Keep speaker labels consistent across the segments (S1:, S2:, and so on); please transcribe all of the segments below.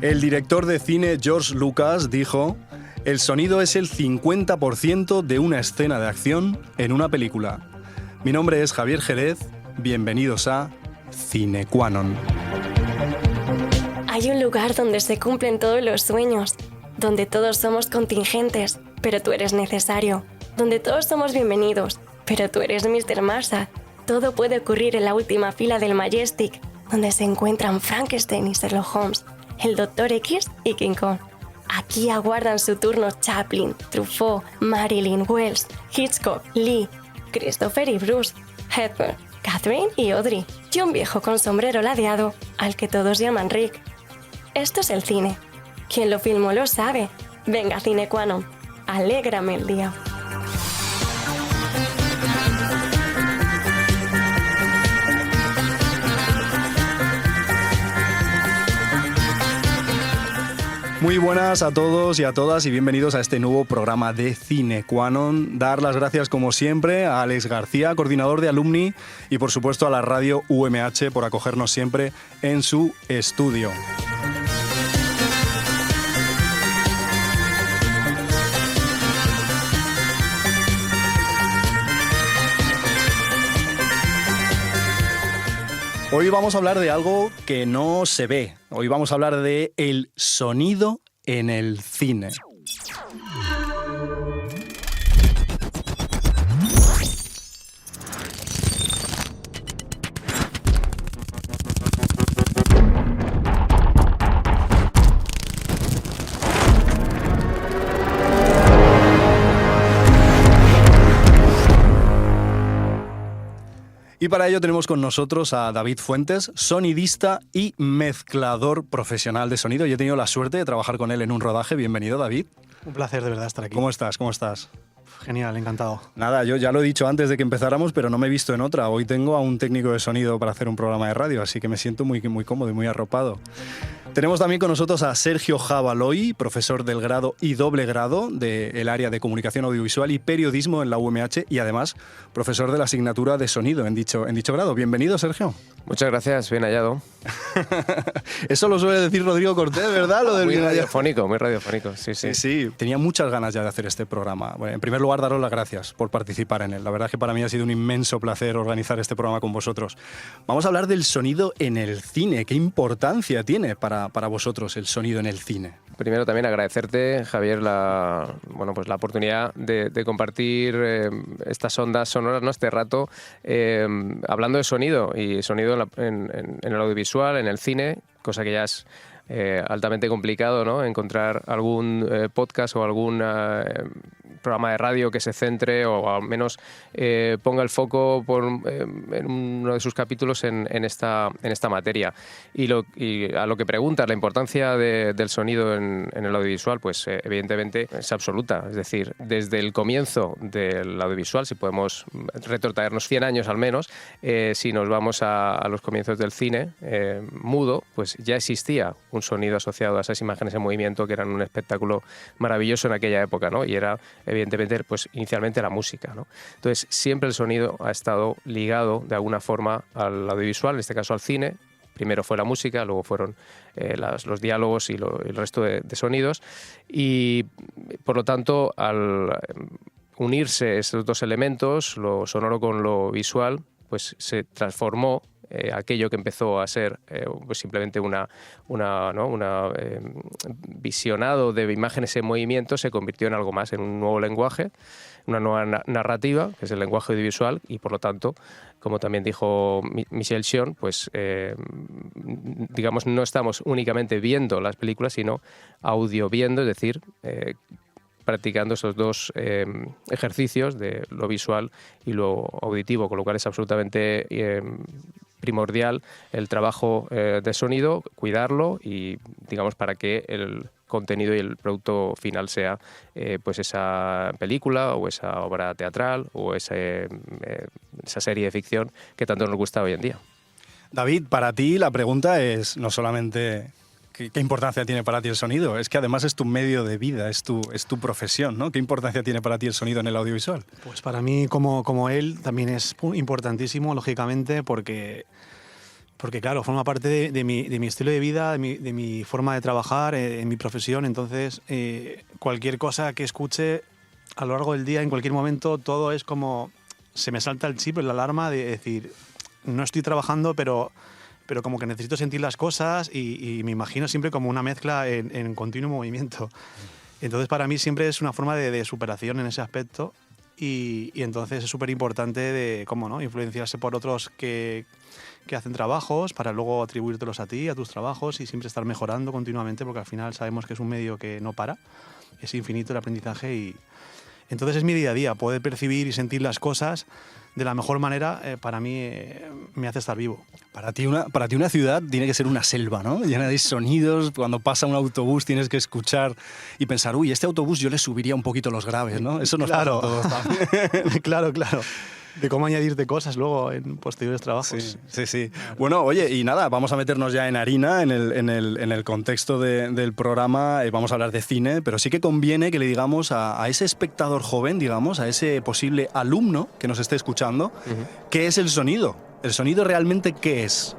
S1: El director de cine George Lucas dijo: el sonido es el 50% de una escena de acción en una película. Mi nombre es Javier Jerez, bienvenidos a Cinequanon.
S2: Hay un lugar donde se cumplen todos los sueños, donde todos somos contingentes, pero tú eres necesario, donde todos somos bienvenidos, pero tú eres Mr. Massa. Todo puede ocurrir en la última fila del Majestic, donde se encuentran Frankenstein y Sherlock Holmes, el Dr. X y King Kong. Aquí aguardan su turno Chaplin, Truffaut, Marilyn, Wells, Hitchcock, Lee, Christopher y Bruce, Hepburn, Catherine y Audrey, y un viejo con sombrero ladeado al que todos llaman Rick. Esto es el cine. Quien lo filmó lo sabe. Venga, Cinequanon, alégrame el día.
S1: Muy buenas a todos y a todas y bienvenidos a este nuevo programa de Cinequanon. Dar las gracias como siempre a Alex García, coordinador de Alumni, y por supuesto a la radio UMH por acogernos siempre en su estudio. Hoy vamos a hablar de algo que no se ve. Hoy vamos a hablar de el sonido en el cine. Y para ello tenemos con nosotros a David Fuentes, sonidista y mezclador profesional de sonido. Yo he tenido la suerte de trabajar con él en un rodaje. Bienvenido, David.
S3: Un placer de verdad estar aquí.
S1: ¿Cómo estás? ¿Cómo estás?
S3: Genial, encantado.
S1: Nada, yo ya lo he dicho antes de que empezáramos, pero no me he visto en otra. Hoy tengo a un técnico de sonido para hacer un programa de radio, así que me siento muy cómodo y muy arropado. Tenemos también con nosotros a Sergio Javaloy, profesor del grado y doble grado del área de comunicación audiovisual y periodismo en la UMH y además profesor de la asignatura de sonido en dicho grado. Bienvenido, Sergio.
S4: Muchas gracias, bien hallado.
S1: Eso lo suele decir Rodrigo Cortés, ¿verdad? Lo del
S4: muy radiofónico, sí.
S1: Sí, tenía muchas ganas ya de hacer este programa. Bueno, en primer lugar, daros las gracias por participar en él. La verdad es que para mí ha sido un inmenso placer organizar este programa con vosotros. Vamos a hablar del sonido en el cine. ¿Qué importancia tiene para vosotros el sonido en el cine?
S4: Primero también agradecerte, Javier, la oportunidad de compartir estas ondas sonoras, ¿no? Este rato, hablando de sonido, y sonido en el audiovisual, en el cine, cosa que ya es altamente complicado, ¿no? Encontrar algún podcast o algún programa de radio que se centre o al menos ponga el foco en uno de sus capítulos en esta materia. Y a lo que preguntas, la importancia del sonido en el audiovisual, pues evidentemente es absoluta. Es decir, desde el comienzo del audiovisual, si podemos retrotraernos 100 años al menos, si nos vamos a los comienzos del cine mudo, pues ya existía un sonido asociado a esas imágenes en movimiento que eran un espectáculo maravilloso en aquella época, ¿no? Y era evidentemente pues inicialmente la música, ¿no? Entonces siempre el sonido ha estado ligado de alguna forma al audiovisual, en este caso al cine. Primero fue la música, luego fueron los diálogos y el resto de sonidos, y por lo tanto al unirse estos dos elementos, lo sonoro con lo visual, pues se transformó aquello que empezó a ser pues simplemente una visionado de imágenes en movimiento, se convirtió en algo más, en un nuevo lenguaje, una nueva narrativa, que es el lenguaje audiovisual, y por lo tanto, como también dijo Michel Chion, pues digamos, no estamos únicamente viendo las películas, sino audio viendo, es decir, practicando esos dos ejercicios de lo visual y lo auditivo, con lo cual es absolutamente primordial el trabajo de sonido, cuidarlo y, digamos, para que el contenido y el producto final sea pues esa película o esa obra teatral o esa serie de ficción que tanto nos gusta hoy en día.
S1: David, para ti la pregunta es no solamente ¿Qué importancia tiene para ti el sonido? Es que además es tu medio de vida, es tu profesión, ¿no? ¿Qué importancia tiene para ti el sonido en el audiovisual?
S3: Pues para mí, como él, también es importantísimo, lógicamente, porque claro, forma parte de mi estilo de vida, de mi forma de trabajar, en mi profesión. Entonces, cualquier cosa que escuche a lo largo del día, en cualquier momento, todo es como... Se me salta el chip, la alarma de decir, no estoy trabajando, pero como que necesito sentir las cosas y me imagino siempre como una mezcla en continuo movimiento. Entonces, para mí siempre es una forma de superación en ese aspecto y entonces es súper importante cómo no influenciarse por otros que hacen trabajos para luego atribuírtelos a ti, a tus trabajos y siempre estar mejorando continuamente porque al final sabemos que es un medio que no para, es infinito el aprendizaje y entonces es mi día a día, poder percibir y sentir las cosas de la mejor manera para mí me hace estar vivo.
S1: Para ti una ciudad tiene que ser una selva, ¿no? Llena de sonidos, cuando pasa un autobús tienes que escuchar y pensar, uy, este autobús yo le subiría un poquito los graves, ¿no? Eso nos pasa a todos también.
S3: Claro. De cómo añadirte cosas luego en posteriores trabajos.
S1: Sí. Bueno, oye, y nada, vamos a meternos ya en harina, en el contexto del programa, vamos a hablar de cine, pero sí que conviene que le digamos a ese espectador joven, digamos, a ese posible alumno que nos esté escuchando, ¿qué es el sonido? ¿El sonido realmente qué es?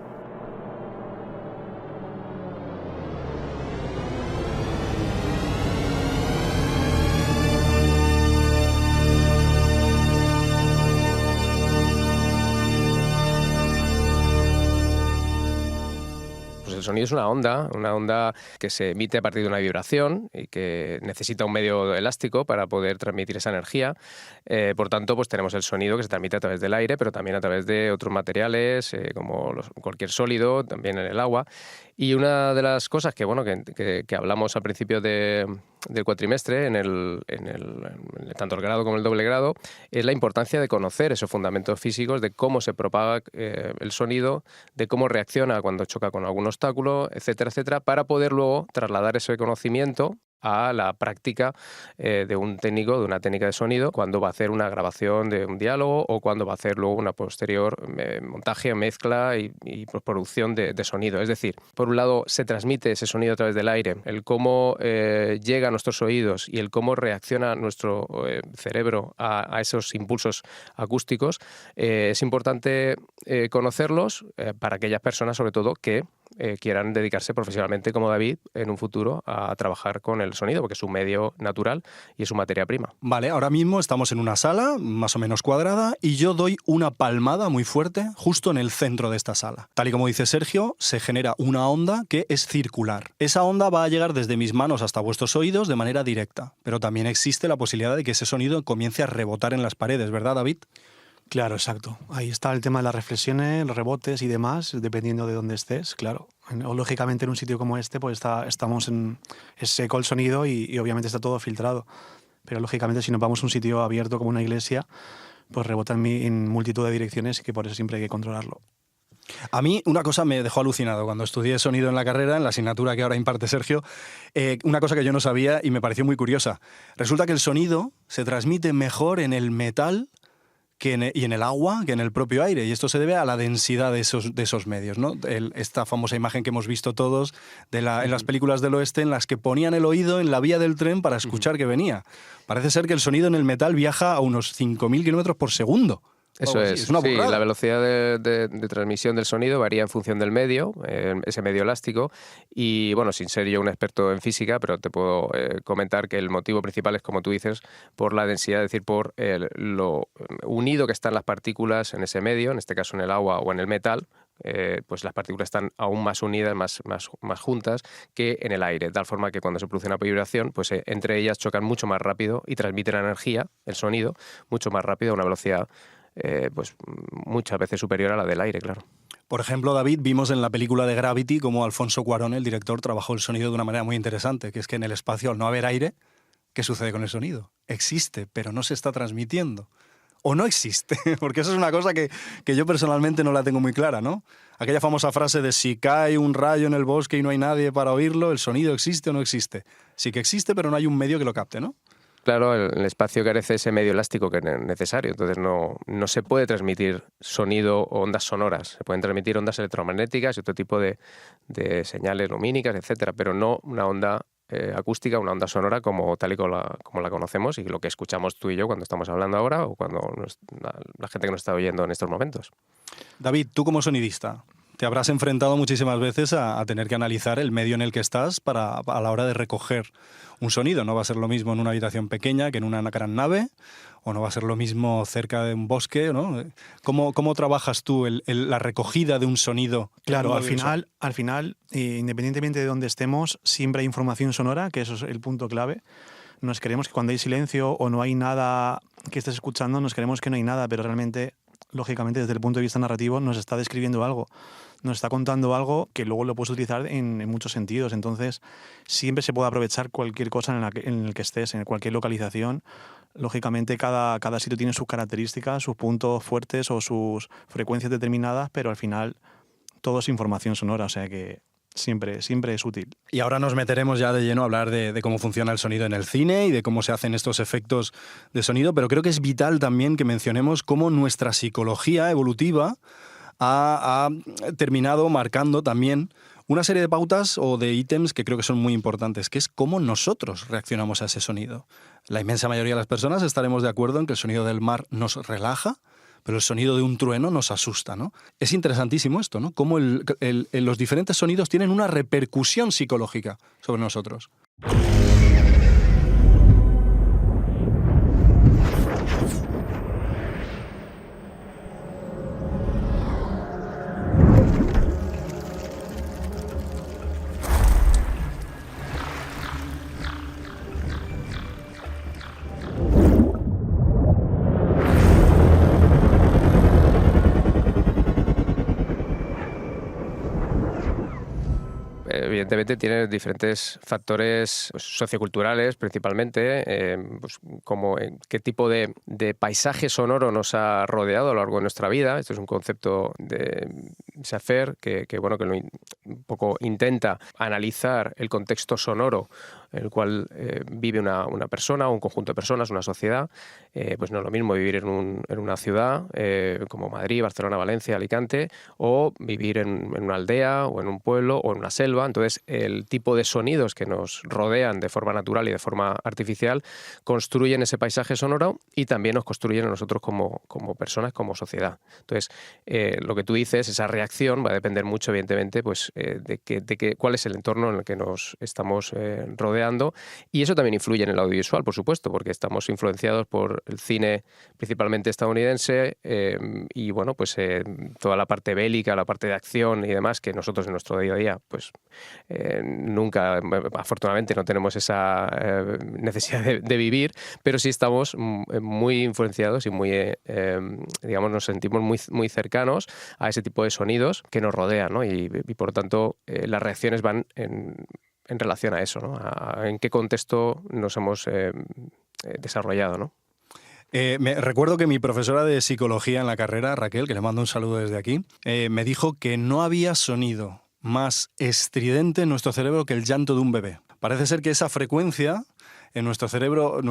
S4: El sonido es una onda que se emite a partir de una vibración y que necesita un medio elástico para poder transmitir esa energía. Por tanto, pues tenemos el sonido que se transmite a través del aire, pero también a través de otros materiales, como cualquier sólido, también en el agua. Y una de las cosas que hablamos al principio del cuatrimestre, tanto el grado como el doble grado, es la importancia de conocer esos fundamentos físicos, de cómo se propaga el sonido, de cómo reacciona cuando choca con algún obstáculo, etcétera, para poder luego trasladar ese conocimiento a la práctica de un técnico, de una técnica de sonido, cuando va a hacer una grabación de un diálogo o cuando va a hacer luego una posterior montaje, mezcla y postproducción de sonido. Es decir, por un lado se transmite ese sonido a través del aire, el cómo llega a nuestros oídos y el cómo reacciona nuestro cerebro a esos impulsos acústicos. Es importante conocerlos para aquellas personas, sobre todo, que quieran dedicarse profesionalmente, como David, en un futuro a trabajar con el sonido, porque es un medio natural y es su materia prima.
S1: Vale, ahora mismo estamos en una sala más o menos cuadrada y yo doy una palmada muy fuerte justo en el centro de esta sala. Tal y como dice Sergio, se genera una onda que es circular. Esa onda va a llegar desde mis manos hasta vuestros oídos de manera directa, pero también existe la posibilidad de que ese sonido comience a rebotar en las paredes, ¿verdad, David?
S3: Claro, exacto. Ahí está el tema de las reflexiones, los rebotes y demás, dependiendo de dónde estés, claro. O, lógicamente en un sitio como este, pues es seco el sonido y obviamente está todo filtrado. Pero lógicamente si nos vamos a un sitio abierto como una iglesia, pues rebota en multitud de direcciones y que por eso siempre hay que controlarlo.
S1: A mí una cosa me dejó alucinado cuando estudié sonido en la carrera, en la asignatura que ahora imparte Sergio, una cosa que yo no sabía y me pareció muy curiosa. Resulta que el sonido se transmite mejor en el metal y en el agua que en el propio aire, y esto se debe a la densidad de esos medios, ¿no? Esta famosa imagen que hemos visto todos en las películas del oeste en las que ponían el oído en la vía del tren para escuchar que venía. Parece ser que el sonido en el metal viaja a unos 5.000 kilómetros por segundo.
S4: Eso es
S1: una
S4: sí,
S1: burrada.
S4: la velocidad de transmisión del sonido varía en función del medio, ese medio elástico, y bueno, sin ser yo un experto en física, pero te puedo comentar que el motivo principal es, como tú dices, por la densidad, es decir, por lo unido que están las partículas en ese medio, en este caso en el agua o en el metal. Pues las partículas están aún más unidas, más juntas que en el aire, de tal forma que cuando se produce una vibración, pues entre ellas chocan mucho más rápido y transmiten la energía, el sonido, mucho más rápido a una velocidad pues muchas veces superior a la del aire, claro.
S1: Por ejemplo, David, vimos en la película de Gravity cómo Alfonso Cuarón, el director, trabajó el sonido de una manera muy interesante, que es que en el espacio, al no haber aire, ¿qué sucede con el sonido? Existe, pero no se está transmitiendo. O no existe, porque eso es una cosa que yo personalmente no la tengo muy clara, ¿no? Aquella famosa frase de si cae un rayo en el bosque y no hay nadie para oírlo, ¿el sonido existe o no existe? Sí que existe, pero no hay un medio que lo capte, ¿no?
S4: claro, el espacio carece de ese medio elástico que es necesario. Entonces no se puede transmitir sonido o ondas sonoras. Se pueden transmitir ondas electromagnéticas y otro tipo de señales lumínicas, etcétera, pero no una onda acústica, una onda sonora tal y como la conocemos y lo que escuchamos tú y yo cuando estamos hablando ahora o cuando la gente que nos está oyendo en estos momentos.
S1: David, tú como sonidista, te habrás enfrentado muchísimas veces a tener que analizar el medio en el que estás a la hora de recoger un sonido. No va a ser lo mismo en una habitación pequeña que en una gran nave, o no va a ser lo mismo cerca de un bosque, ¿no? ¿Cómo trabajas tú la recogida de un sonido?
S3: Claro, al final, independientemente de dónde estemos, siempre hay información sonora, que eso es el punto clave. Nos creemos que cuando hay silencio o no hay nada que estés escuchando, nos creemos que no hay nada, pero realmente, lógicamente, desde el punto de vista narrativo, nos está describiendo algo. Nos está contando algo que luego lo puedes utilizar en muchos sentidos. Entonces, siempre se puede aprovechar cualquier cosa en el que estés, en cualquier localización. Lógicamente, cada sitio tiene sus características, sus puntos fuertes o sus frecuencias determinadas, pero al final todo es información sonora, o sea que siempre es útil.
S1: Y ahora nos meteremos ya de lleno a hablar de cómo funciona el sonido en el cine y de cómo se hacen estos efectos de sonido, pero creo que es vital también que mencionemos cómo nuestra psicología evolutiva ha terminado marcando también una serie de pautas o de ítems que creo que son muy importantes, que es cómo nosotros reaccionamos a ese sonido. La inmensa mayoría de las personas estaremos de acuerdo en que el sonido del mar nos relaja, pero el sonido de un trueno nos asusta, ¿no? Es interesantísimo esto, ¿no? Cómo los diferentes sonidos tienen una repercusión psicológica sobre nosotros.
S4: Evidentemente tiene diferentes factores socioculturales principalmente, pues como qué tipo de paisaje sonoro nos ha rodeado a lo largo de nuestra vida. Esto es un concepto de Safer que un poco intenta analizar el contexto sonoro en el cual vive una persona o un conjunto de personas, una sociedad. Pues no es lo mismo vivir en una ciudad como Madrid, Barcelona, Valencia, Alicante, o vivir en una aldea o en un pueblo o en una selva. Entonces, el tipo de sonidos que nos rodean de forma natural y de forma artificial construyen ese paisaje sonoro y también nos construyen a nosotros como personas, como sociedad. Entonces, lo que tú dices, esa reacción va a depender mucho, evidentemente, pues, de cuál es el entorno en el que nos estamos rodeando. Y eso también influye en el audiovisual, por supuesto, porque estamos influenciados por el cine principalmente estadounidense y bueno, pues toda la parte bélica, la parte de acción y demás que nosotros en nuestro día a día pues nunca, afortunadamente no tenemos esa necesidad de vivir, pero sí estamos muy influenciados y muy, digamos, nos sentimos muy cercanos a ese tipo de sonidos que nos rodean, ¿no? Y por lo tanto las reacciones van en relación a eso, ¿no? En qué contexto nos hemos desarrollado, ¿no?
S1: Recuerdo que mi profesora de psicología en la carrera, Raquel, que le mando un saludo desde aquí, me dijo que no había sonido más estridente en nuestro cerebro que el llanto de un bebé. Parece ser que esa frecuencia en nuestro cerebro,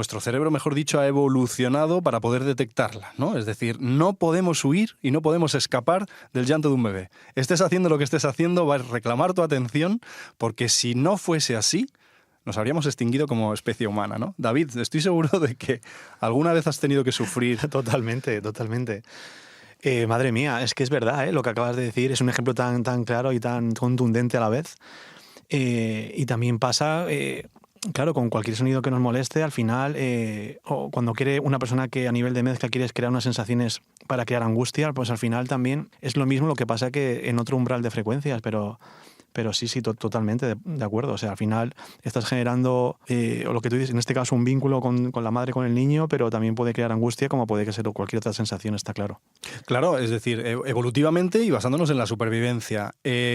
S1: mejor dicho, ha evolucionado para poder detectarla, ¿no? Es decir, no podemos huir y no podemos escapar del llanto de un bebé. Estés haciendo lo que estés haciendo, va a reclamar tu atención, porque si no fuese así, nos habríamos extinguido como especie humana, ¿no? David, estoy seguro de que alguna vez has tenido que sufrir.
S3: Totalmente. Madre mía, es que es verdad, lo que acabas de decir es un ejemplo tan claro y tan contundente a la vez. Y también pasa... Claro, con cualquier sonido que nos moleste, al final, o cuando quiere una persona que a nivel de mezcla quieres crear unas sensaciones para crear angustia, pues al final también es lo mismo, lo que pasa que en otro umbral de frecuencias, pero sí, totalmente de acuerdo. O sea, al final estás generando, o lo que tú dices, en este caso, un vínculo con la madre, con el niño, pero también puede crear angustia, como puede ser cualquier otra sensación, está claro.
S1: Claro, es decir, evolutivamente y basándonos en la supervivencia,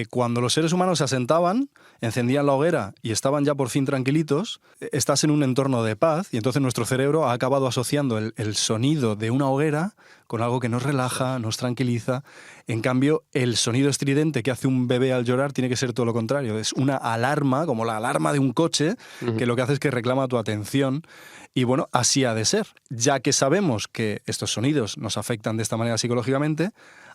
S1: cuando los seres humanos se asentaban, encendían la hoguera y estaban ya por fin tranquilitos, estás en un entorno de paz y entonces nuestro cerebro ha acabado asociando el sonido de una hoguera con algo que nos relaja, nos tranquiliza. En cambio, el sonido estridente que hace un bebé al llorar tiene que ser todo lo contrario. Es una alarma, como la alarma de un coche, que lo que hace es que reclama tu atención. Y bueno, así ha de ser. Ya que sabemos que estos sonidos nos afectan de esta manera psicológicamente,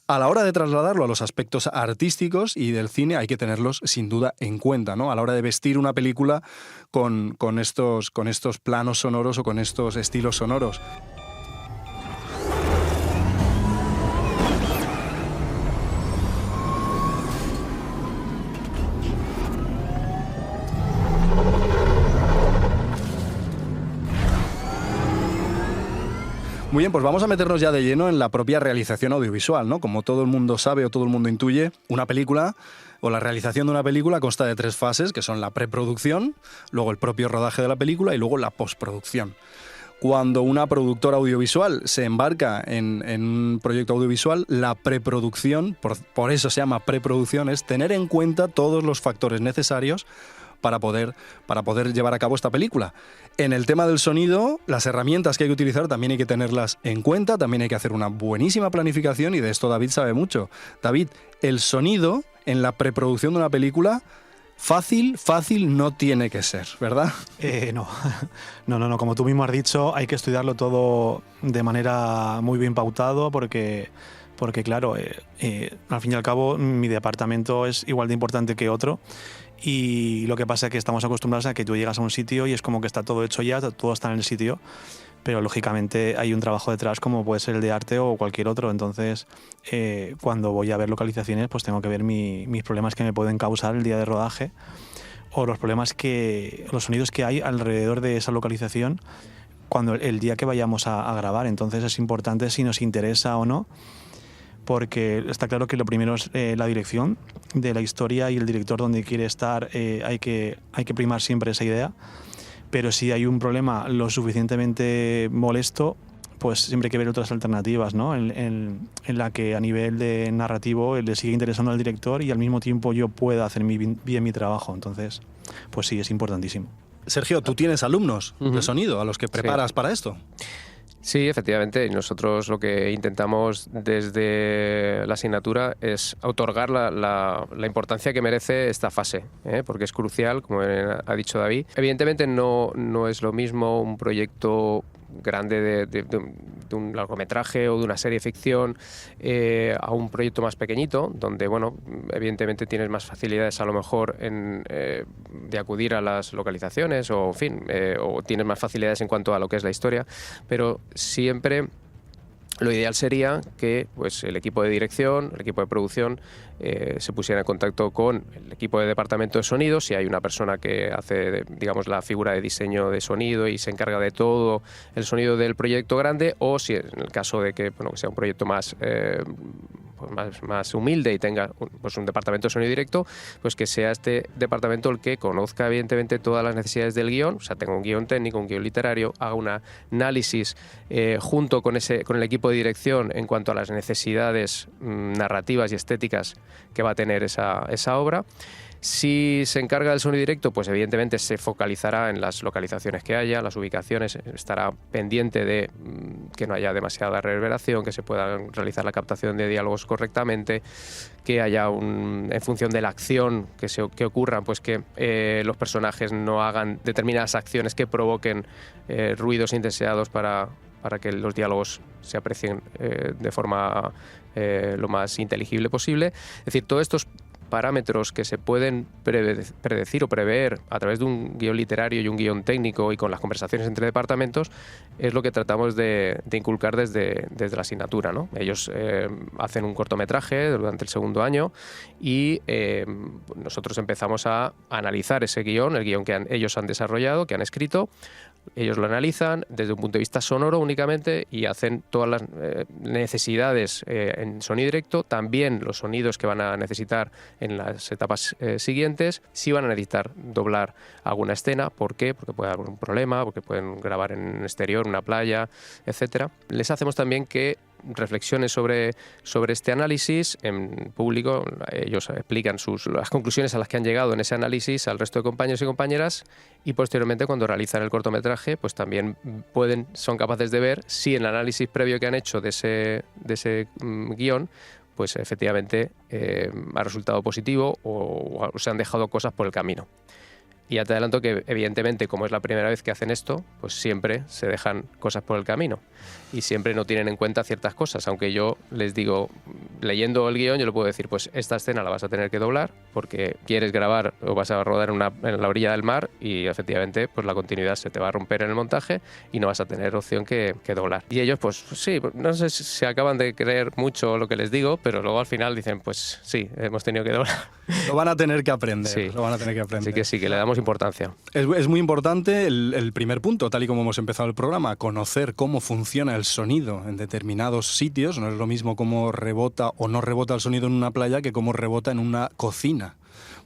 S1: a la hora de trasladarlo a los aspectos artísticos y del cine hay que tenerlos sin duda en cuenta, ¿no? A la hora de vestir una película con estos planos sonoros o con estos estilos sonoros. Muy bien, pues vamos a meternos ya de lleno en la propia realización audiovisual, ¿no? Como todo el mundo sabe o todo el mundo intuye, una película o la realización de una película consta de 3 fases, que son la preproducción, luego el propio rodaje de la película y luego la postproducción. Cuando una productora audiovisual se embarca en un proyecto audiovisual, la preproducción, por eso se llama preproducción, es tener en cuenta todos los factores necesarios para poder llevar a cabo esta película. En el tema del sonido, las herramientas que hay que utilizar también hay que tenerlas en cuenta, también hay que hacer una buenísima planificación y de esto David sabe mucho. David, el sonido en la preproducción de una película fácil no tiene que ser, ¿verdad?
S3: No, como tú mismo has dicho, hay que estudiarlo todo de manera muy bien pautado porque claro, al fin y al cabo mi departamento es igual de importante que otro. Y lo que pasa es que estamos acostumbrados a que tú llegas a un sitio y es como que está todo hecho ya, todo está en el sitio, pero lógicamente hay un trabajo detrás como puede ser el de arte o cualquier otro. Entonces, cuando voy a ver localizaciones, pues tengo que ver mis problemas que me pueden causar el día de rodaje o los sonidos que hay alrededor de esa localización cuando el día que vayamos a grabar. Entonces es importante si nos interesa o no, porque está claro que lo primero es la dirección de la historia y el director donde quiere estar. Hay que primar siempre esa idea, pero si hay un problema lo suficientemente molesto, pues siempre hay que ver otras alternativas, ¿no? En la que a nivel de narrativo le sigue interesando al director y al mismo tiempo yo pueda hacer bien mi trabajo. Entonces, pues sí, es importantísimo.
S1: Sergio, ¿tú tienes alumnos de sonido a los que preparas para esto?
S4: Sí, efectivamente. Nosotros lo que intentamos desde la asignatura es otorgar la importancia que merece esta fase, porque es crucial, como ha dicho David. Evidentemente no es lo mismo un proyecto grande de un largometraje o de una serie de ficción a un proyecto más pequeñito, donde, bueno, evidentemente tienes más facilidades a lo mejor de acudir a las localizaciones o, en fin, o tienes más facilidades en cuanto a lo que es la historia, pero siempre lo ideal sería que pues, el equipo de dirección, el equipo de producción se pusiera en contacto con el equipo de departamento de sonido, si hay una persona que hace, digamos, la figura de diseño de sonido y se encarga de todo el sonido del proyecto grande, o si en el caso de que, bueno, que sea un proyecto más humilde y tenga pues un departamento de sonido directo, pues que sea este departamento el que conozca evidentemente todas las necesidades del guión, o sea, tenga un guión técnico, un guión literario, haga un análisis junto con el equipo de dirección en cuanto a las necesidades narrativas y estéticas que va a tener esa obra. Si se encarga del sonido directo, pues evidentemente se focalizará en las localizaciones que haya, las ubicaciones, estará pendiente de que no haya demasiada reverberación, que se pueda realizar la captación de diálogos correctamente, que haya en función de la acción que ocurra, pues que los personajes no hagan determinadas acciones que provoquen ruidos indeseados para que los diálogos se aprecien de forma lo más inteligible posible. Es decir, todos estos parámetros que se pueden predecir o prever a través de un guión literario y un guión técnico y con las conversaciones entre departamentos es lo que tratamos de inculcar desde la asignatura, ¿no? Ellos hacen un cortometraje durante el segundo año y nosotros empezamos a analizar ese guión, el guión que ellos han desarrollado, que han escrito. Ellos lo analizan desde un punto de vista sonoro únicamente y hacen todas las necesidades en sonido directo, también los sonidos que van a necesitar en las etapas siguientes, si van a necesitar doblar alguna escena. ¿Por qué? Porque puede haber un problema, porque pueden grabar en exterior, una playa, etcétera. Les hacemos también que reflexiones sobre este análisis en público. Ellos explican las conclusiones a las que han llegado en ese análisis al resto de compañeros y compañeras, y posteriormente, cuando realizan el cortometraje, pues también son capaces de ver si en el análisis previo que han hecho de ese guión, pues efectivamente ha resultado positivo o se han dejado cosas por el camino. Y ya te adelanto que, evidentemente, como es la primera vez que hacen esto, pues siempre se dejan cosas por el camino y siempre no tienen en cuenta ciertas cosas. Aunque yo les digo, leyendo el guión, yo le puedo decir, pues esta escena la vas a tener que doblar porque quieres grabar o vas a rodar en la orilla del mar y, efectivamente, pues la continuidad se te va a romper en el montaje y no vas a tener opción que doblar. Y ellos, pues sí, no sé si se acaban de creer mucho lo que les digo, pero luego al final dicen, pues sí, hemos tenido que doblar.
S1: Lo van a tener que aprender.
S4: Sí.
S1: Lo van a tener que aprender.
S4: Sí, que le damos importancia.
S1: Es muy importante el primer punto, tal y como hemos empezado el programa, conocer cómo funciona el sonido en determinados sitios. No es lo mismo cómo rebota o no rebota el sonido en una playa que cómo rebota en una cocina.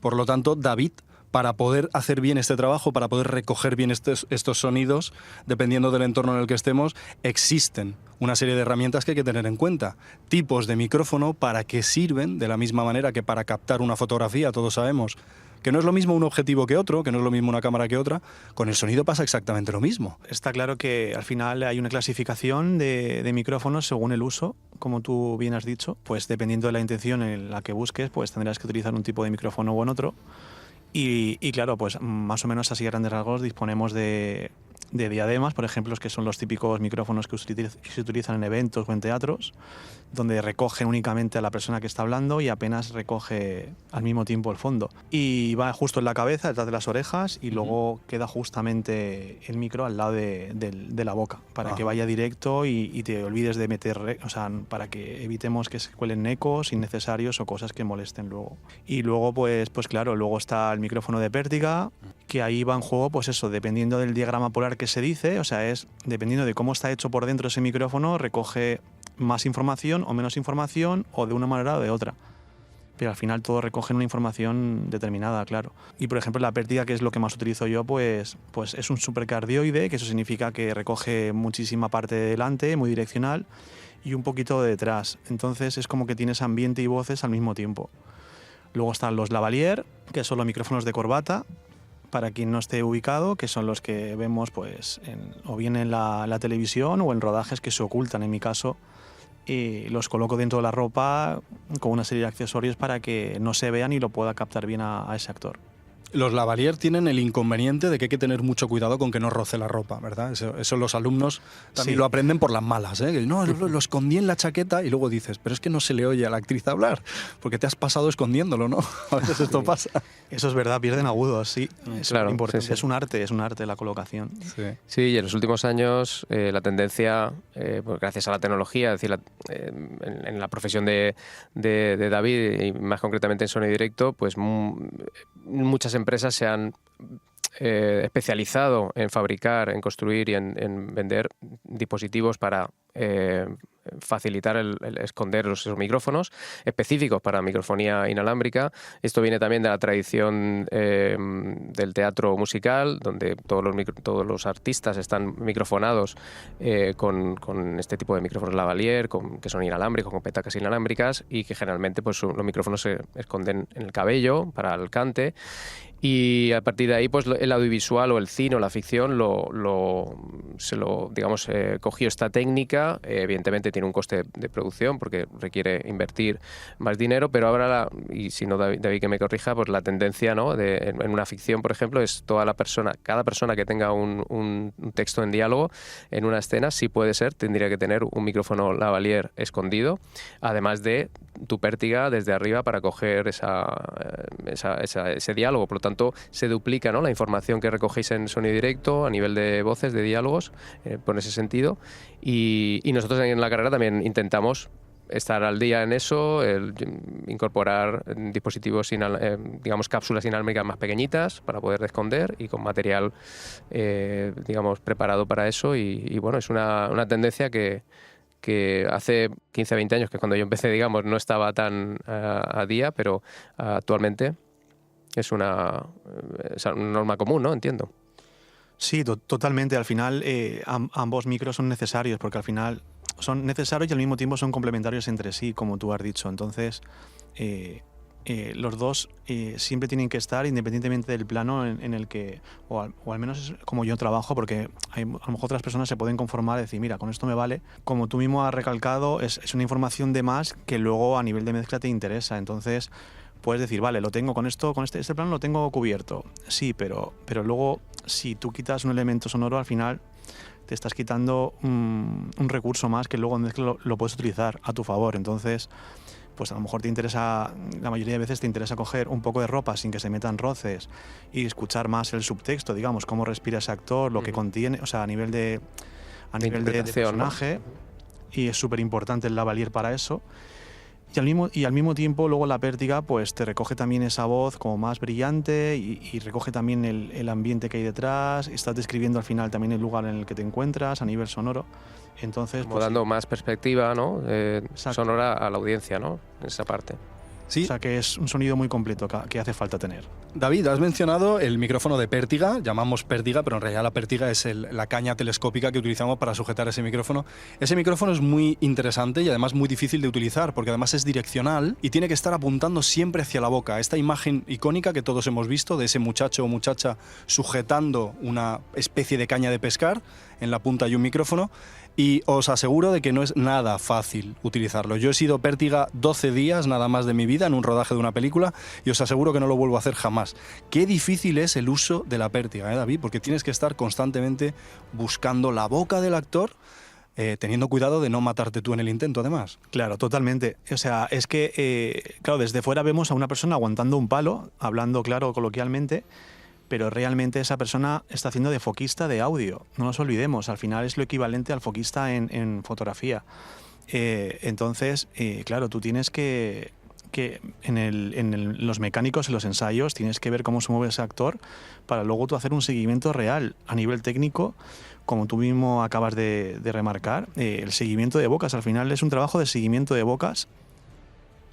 S1: Por lo tanto, David, para poder hacer bien este trabajo, para poder recoger bien estos sonidos, dependiendo del entorno en el que estemos, existen una serie de herramientas que hay que tener en cuenta. Tipos de micrófono para qué sirven, de la misma manera que para captar una fotografía, todos sabemos que no es lo mismo un objetivo que otro, que no es lo mismo una cámara que otra. Con el sonido pasa exactamente lo mismo.
S3: Está claro que al final hay una clasificación de micrófonos según el uso, como tú bien has dicho. Pues dependiendo de la intención en la que busques, pues tendrás que utilizar un tipo de micrófono o en otro. Y claro, pues más o menos así a grandes rasgos disponemos de diademas, por ejemplo, que son los típicos micrófonos que se utilizan en eventos o en teatros, donde recogen únicamente a la persona que está hablando y apenas recoge al mismo tiempo el fondo. Y va justo en la cabeza, detrás de las orejas, y luego queda justamente el micro al lado de la boca, para que vaya directo y te olvides de meter, o sea, para que evitemos que se cuelen ecos innecesarios o cosas que molesten luego. Y luego, pues claro, luego está el micrófono de pértiga, que ahí va en juego, pues eso, dependiendo del diagrama polar que se dice, o sea, es dependiendo de cómo está hecho por dentro ese micrófono, recoge más información o menos información o de una manera o de otra. Pero al final todo recoge una información determinada, claro. Y por ejemplo la pértiga, que es lo que más utilizo yo, pues es un supercardioide, que eso significa que recoge muchísima parte de delante, muy direccional, y un poquito de detrás. Entonces es como que tienes ambiente y voces al mismo tiempo. Luego están los lavalier, que son los micrófonos de corbata, para quien no esté ubicado, que son los que vemos pues o bien en la televisión o en rodajes que se ocultan, en mi caso, y los coloco dentro de la ropa con una serie de accesorios para que no se vean y lo pueda captar bien a ese actor.
S1: Los lavalier tienen el inconveniente de que hay que tener mucho cuidado con que no roce la ropa, ¿verdad? Eso los alumnos también lo aprenden por las malas, ¿eh? Que no, lo escondí en la chaqueta y luego dices, pero es que no se le oye a la actriz hablar, porque te has pasado escondiéndolo, ¿no? A veces esto pasa.
S3: Eso es verdad, pierden agudos, sí. Es
S4: claro,
S3: importante.
S4: Sí.
S3: Es un arte la colocación.
S4: Sí, y en los últimos años la tendencia, pues gracias a la tecnología, es decir, en la profesión de David, y más concretamente en sonido directo, pues muchas empresas se han especializado en fabricar, en construir y en vender dispositivos para facilitar el esconder esos micrófonos específicos para microfonía inalámbrica. Esto viene también de la tradición del teatro musical, donde todos los artistas están microfonados con este tipo de micrófonos lavalier, que son inalámbricos, con petacas inalámbricas, y que generalmente pues, los micrófonos se esconden en el cabello para el cante. Y a partir de ahí, pues el audiovisual o el cine o la ficción cogió esta técnica. Evidentemente tiene un coste de producción porque requiere invertir más dinero, pero ahora, y si no David que me corrija, pues la tendencia, ¿no? En una ficción, por ejemplo, es cada persona que tenga un texto en diálogo en una escena, sí puede ser, tendría que tener un micrófono lavalier escondido, además de tu pértiga desde arriba para coger ese diálogo. Por lo tanto, se duplica, ¿no? La información que recogéis en sonido directo a nivel de voces, de diálogos, por ese sentido. Y nosotros en la carrera también intentamos estar al día en eso, incorporar dispositivos, digamos, cápsulas inalámbricas más pequeñitas para poder esconder y con material, digamos, preparado para eso. Y bueno, es una tendencia que hace 15 a 20 años, que cuando yo empecé, digamos, no estaba tan a día, pero actualmente es una norma común, ¿no? Entiendo.
S3: Sí, totalmente. Al final ambos micros son necesarios porque al final son necesarios y al mismo tiempo son complementarios entre sí, como tú has dicho. Entonces, los dos siempre tienen que estar independientemente del plano en el que, o al menos es como yo trabajo, porque a lo mejor otras personas se pueden conformar y decir, mira, con esto me vale. Como tú mismo has recalcado, es una información de más que luego a nivel de mezcla te interesa. Entonces puedes decir, vale, lo tengo con esto, con este plano lo tengo cubierto. Sí, pero luego si tú quitas un elemento sonoro, al final te estás quitando un recurso más que luego en mezcla lo puedes utilizar a tu favor. Entonces, pues a lo mejor te interesa, la mayoría de veces te interesa coger un poco de ropa sin que se metan roces y escuchar más el subtexto, digamos, cómo respira ese actor, lo que contiene, o sea, a nivel de personaje, ¿no? Y es súper importante el lavalier para eso. Y al mismo tiempo luego la pértiga pues te recoge también esa voz como más brillante y recoge también el ambiente que hay detrás, y estás describiendo al final también el lugar en el que te encuentras a nivel sonoro. Entonces,
S4: como
S3: pues,
S4: dando más perspectiva, ¿no? Sonora a la audiencia, ¿no? En esa parte.
S1: Sí.
S3: O sea que es un sonido muy completo que hace falta tener.
S1: David, has mencionado el micrófono de pértiga, llamamos pértiga, pero en realidad la pértiga es la caña telescópica que utilizamos para sujetar ese micrófono. Ese micrófono es muy interesante y además muy difícil de utilizar, porque además es direccional y tiene que estar apuntando siempre hacia la boca. Esta imagen icónica que todos hemos visto de ese muchacho o muchacha sujetando una especie de caña de pescar, en la punta hay un micrófono, y os aseguro de que no es nada fácil utilizarlo. Yo he sido pértiga 12 días nada más de mi vida en un rodaje de una película y os aseguro que no lo vuelvo a hacer jamás. Qué difícil es el uso de la pértiga, David, porque tienes que estar constantemente buscando la boca del actor, teniendo cuidado de no matarte tú en el intento, además.
S3: Claro, totalmente. O sea, es que, claro, desde fuera vemos a una persona aguantando un palo, hablando, claro, coloquialmente, pero realmente esa persona está haciendo de foquista de audio. No nos olvidemos, al final es lo equivalente al foquista en fotografía. Entonces, claro, tú tienes que en los mecánicos, en los ensayos, tienes que ver cómo se mueve ese actor para luego tú hacer un seguimiento real a nivel técnico, como tú mismo acabas de remarcar. El seguimiento de bocas, al final es un trabajo de seguimiento de bocas,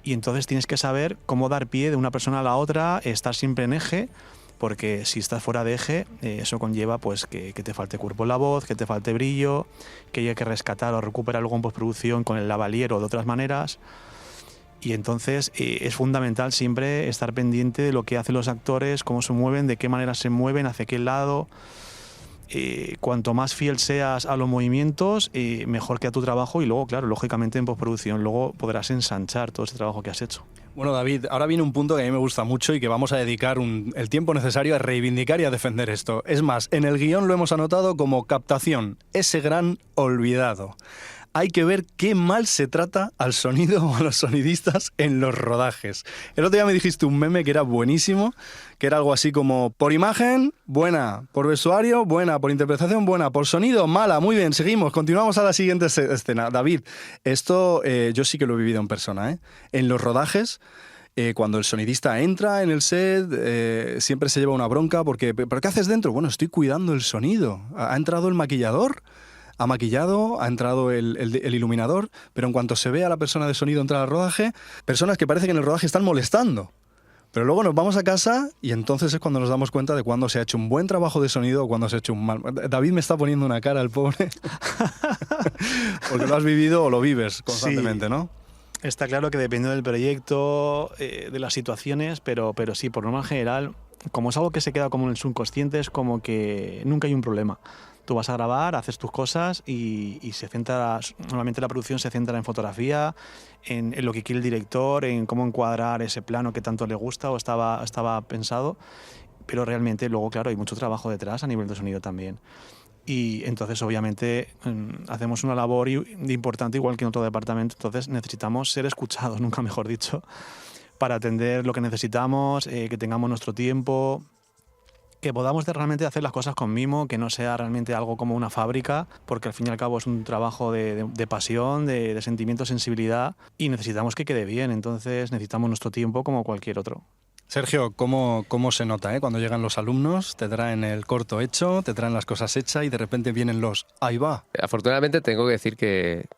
S3: y entonces tienes que saber cómo dar pie de una persona a la otra, estar siempre en eje, porque si estás fuera de eje, eso conlleva pues que te falte cuerpo en la voz, que te falte brillo, que haya que rescatar o recuperar luego en postproducción con el lavalier o de otras maneras. Y entonces es fundamental siempre estar pendiente de lo que hacen los actores, cómo se mueven, de qué manera se mueven, hacia qué lado. Cuanto más fiel seas a los movimientos, mejor queda tu trabajo, y luego, claro, lógicamente en postproducción luego podrás ensanchar todo ese trabajo que has hecho.
S1: Bueno, David, ahora viene un punto que a mí me gusta mucho y que vamos a dedicar el tiempo necesario a reivindicar y a defender esto. Es más, en el guión lo hemos anotado como captación, ese gran olvidado. Hay que ver qué mal se trata al sonido o a los sonidistas en los rodajes. El otro día me dijiste un meme que era buenísimo, que era algo así como: por imagen, buena; por vestuario, buena; por interpretación, buena; por sonido, mala. Muy bien, seguimos, continuamos a la siguiente escena. David, esto yo sí que lo he vivido en persona, ¿eh? En los rodajes, cuando el sonidista entra en el set, siempre se lleva una bronca porque ¿pero qué haces dentro? Bueno, estoy cuidando el sonido. ¿Ha entrado el maquillador? Ha maquillado, ha entrado el iluminador, pero en cuanto se ve a la persona de sonido entrar al rodaje, personas que parece que en el rodaje están molestando. Pero luego nos vamos a casa y entonces es cuando nos damos cuenta de cuándo se ha hecho un buen trabajo de sonido o cuándo se ha hecho un mal. David me está poniendo una cara, el pobre, porque lo has vivido o lo vives constantemente, sí, ¿no?
S3: Está claro que depende del proyecto, de las situaciones, pero sí, por norma general, como es algo que se queda como en el subconsciente, es como que nunca hay un problema. Tú vas a grabar, haces tus cosas y se centra, normalmente la producción se centra en fotografía, en lo que quiere el director, en cómo encuadrar ese plano que tanto le gusta o estaba pensado, pero realmente luego, claro, hay mucho trabajo detrás a nivel de sonido también. Y entonces, obviamente, hacemos una labor importante, igual que en otro departamento, entonces necesitamos ser escuchados, nunca mejor dicho, para atender lo que necesitamos, que tengamos nuestro tiempo, que podamos realmente hacer las cosas con mimo, que no sea realmente algo como una fábrica, porque al fin y al cabo es un trabajo de pasión, de sentimiento, sensibilidad, y necesitamos que quede bien, entonces necesitamos nuestro tiempo como cualquier otro.
S1: Sergio, ¿cómo se nota, cuando llegan los alumnos? Te traen el corto hecho, te traen las cosas hechas y de repente vienen los ahí va.
S4: Afortunadamente tengo que decir que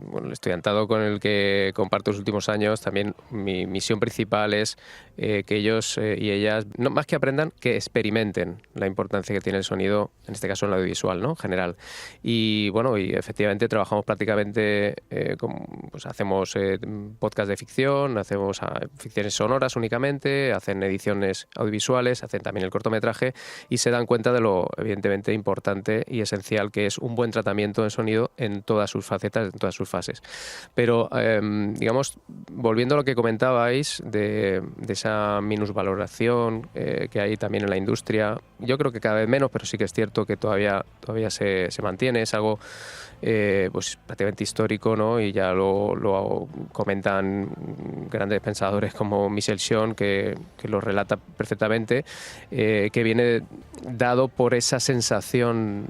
S4: bueno, el estudiantado con el que comparto los últimos años, también mi misión principal es que ellos y ellas, no más que aprendan, que experimenten la importancia que tiene el sonido, en este caso en el audiovisual, ¿no? En general. Y bueno, y efectivamente trabajamos prácticamente, pues hacemos podcast de ficción, hacemos ficciones sonoras únicamente, hacen ediciones audiovisuales, hacen también el cortometraje y se dan cuenta de lo evidentemente importante y esencial que es un buen tratamiento de sonido en todas sus facetas, en todas sus fases. Pero, digamos, volviendo a lo que comentabais de esa minusvaloración que hay también en la industria, yo creo que cada vez menos, pero sí que es cierto que todavía se mantiene, es algo pues prácticamente histórico, ¿no? Y ya lo comentan grandes pensadores como Michel Sion, que lo relata perfectamente, que viene dado por esa sensación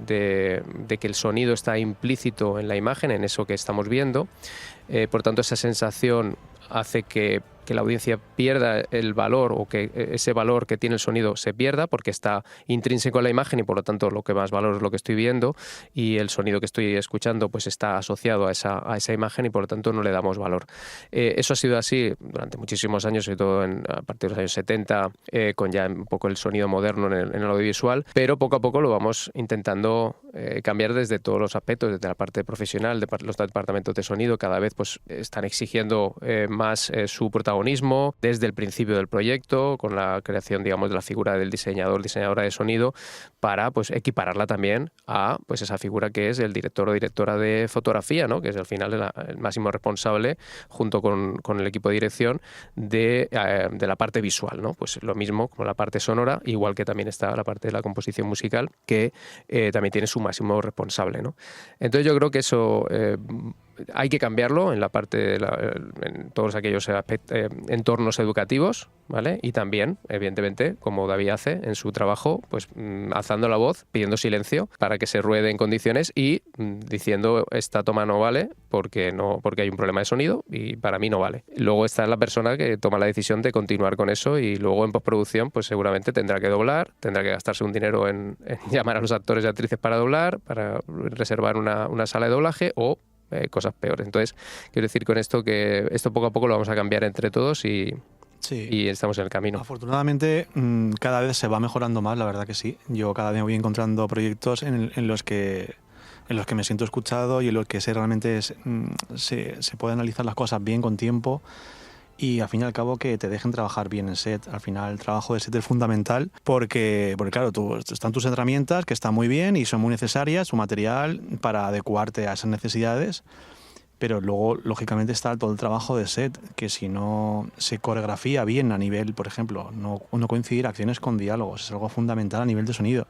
S4: de que el sonido está implícito en la imagen, en eso que estamos viendo. Por tanto, esa sensación hace que la audiencia pierda el valor o que ese valor que tiene el sonido se pierda porque está intrínseco en la imagen y por lo tanto lo que más valoro es lo que estoy viendo y el sonido que estoy escuchando pues está asociado a esa imagen y por lo tanto no le damos valor. Eso ha sido así durante muchísimos años, sobre todo a partir de los años 70, con ya un poco el sonido moderno en el audiovisual, pero poco a poco lo vamos intentando cambiar desde todos los aspectos, desde la parte profesional, de los departamentos de sonido, cada vez pues están exigiendo más su protagonismo desde el principio del proyecto, con la creación, digamos, de la figura del diseñadora de sonido, para pues equipararla también a pues esa figura que es el director o directora de fotografía, ¿no? Que es al final el máximo responsable, junto con el equipo de dirección, de la parte visual, ¿no? Pues lo mismo como la parte sonora, igual que también está la parte de la composición musical, que también tiene su máximo responsable, ¿no? Entonces yo creo que eso hay que cambiarlo en la parte en todos aquellos entornos educativos, ¿vale? Y también, evidentemente, como David hace en su trabajo, pues alzando la voz, pidiendo silencio para que se ruede en condiciones y diciendo esta toma no vale porque hay un problema de sonido y para mí no vale. Luego está la persona que toma la decisión de continuar con eso y luego en postproducción pues seguramente tendrá que doblar, tendrá que gastarse un dinero en llamar a los actores y actrices para doblar, para reservar una sala de doblaje o cosas peores. Entonces, quiero decir con esto que esto poco a poco lo vamos a cambiar entre todos y estamos en el camino.
S3: Afortunadamente, cada vez se va mejorando más, la verdad que sí. Yo cada vez voy encontrando proyectos en los que me siento escuchado y en los que realmente se puede analizar las cosas bien con tiempo y al fin y al cabo que te dejen trabajar bien en set. Al final el trabajo de set es fundamental porque claro, están tus herramientas que están muy bien y son muy necesarias, tu material para adecuarte a esas necesidades, pero luego lógicamente está todo el trabajo de set, que si no se coreografía bien a nivel, por ejemplo, no coincidir acciones con diálogos, es algo fundamental a nivel de sonido.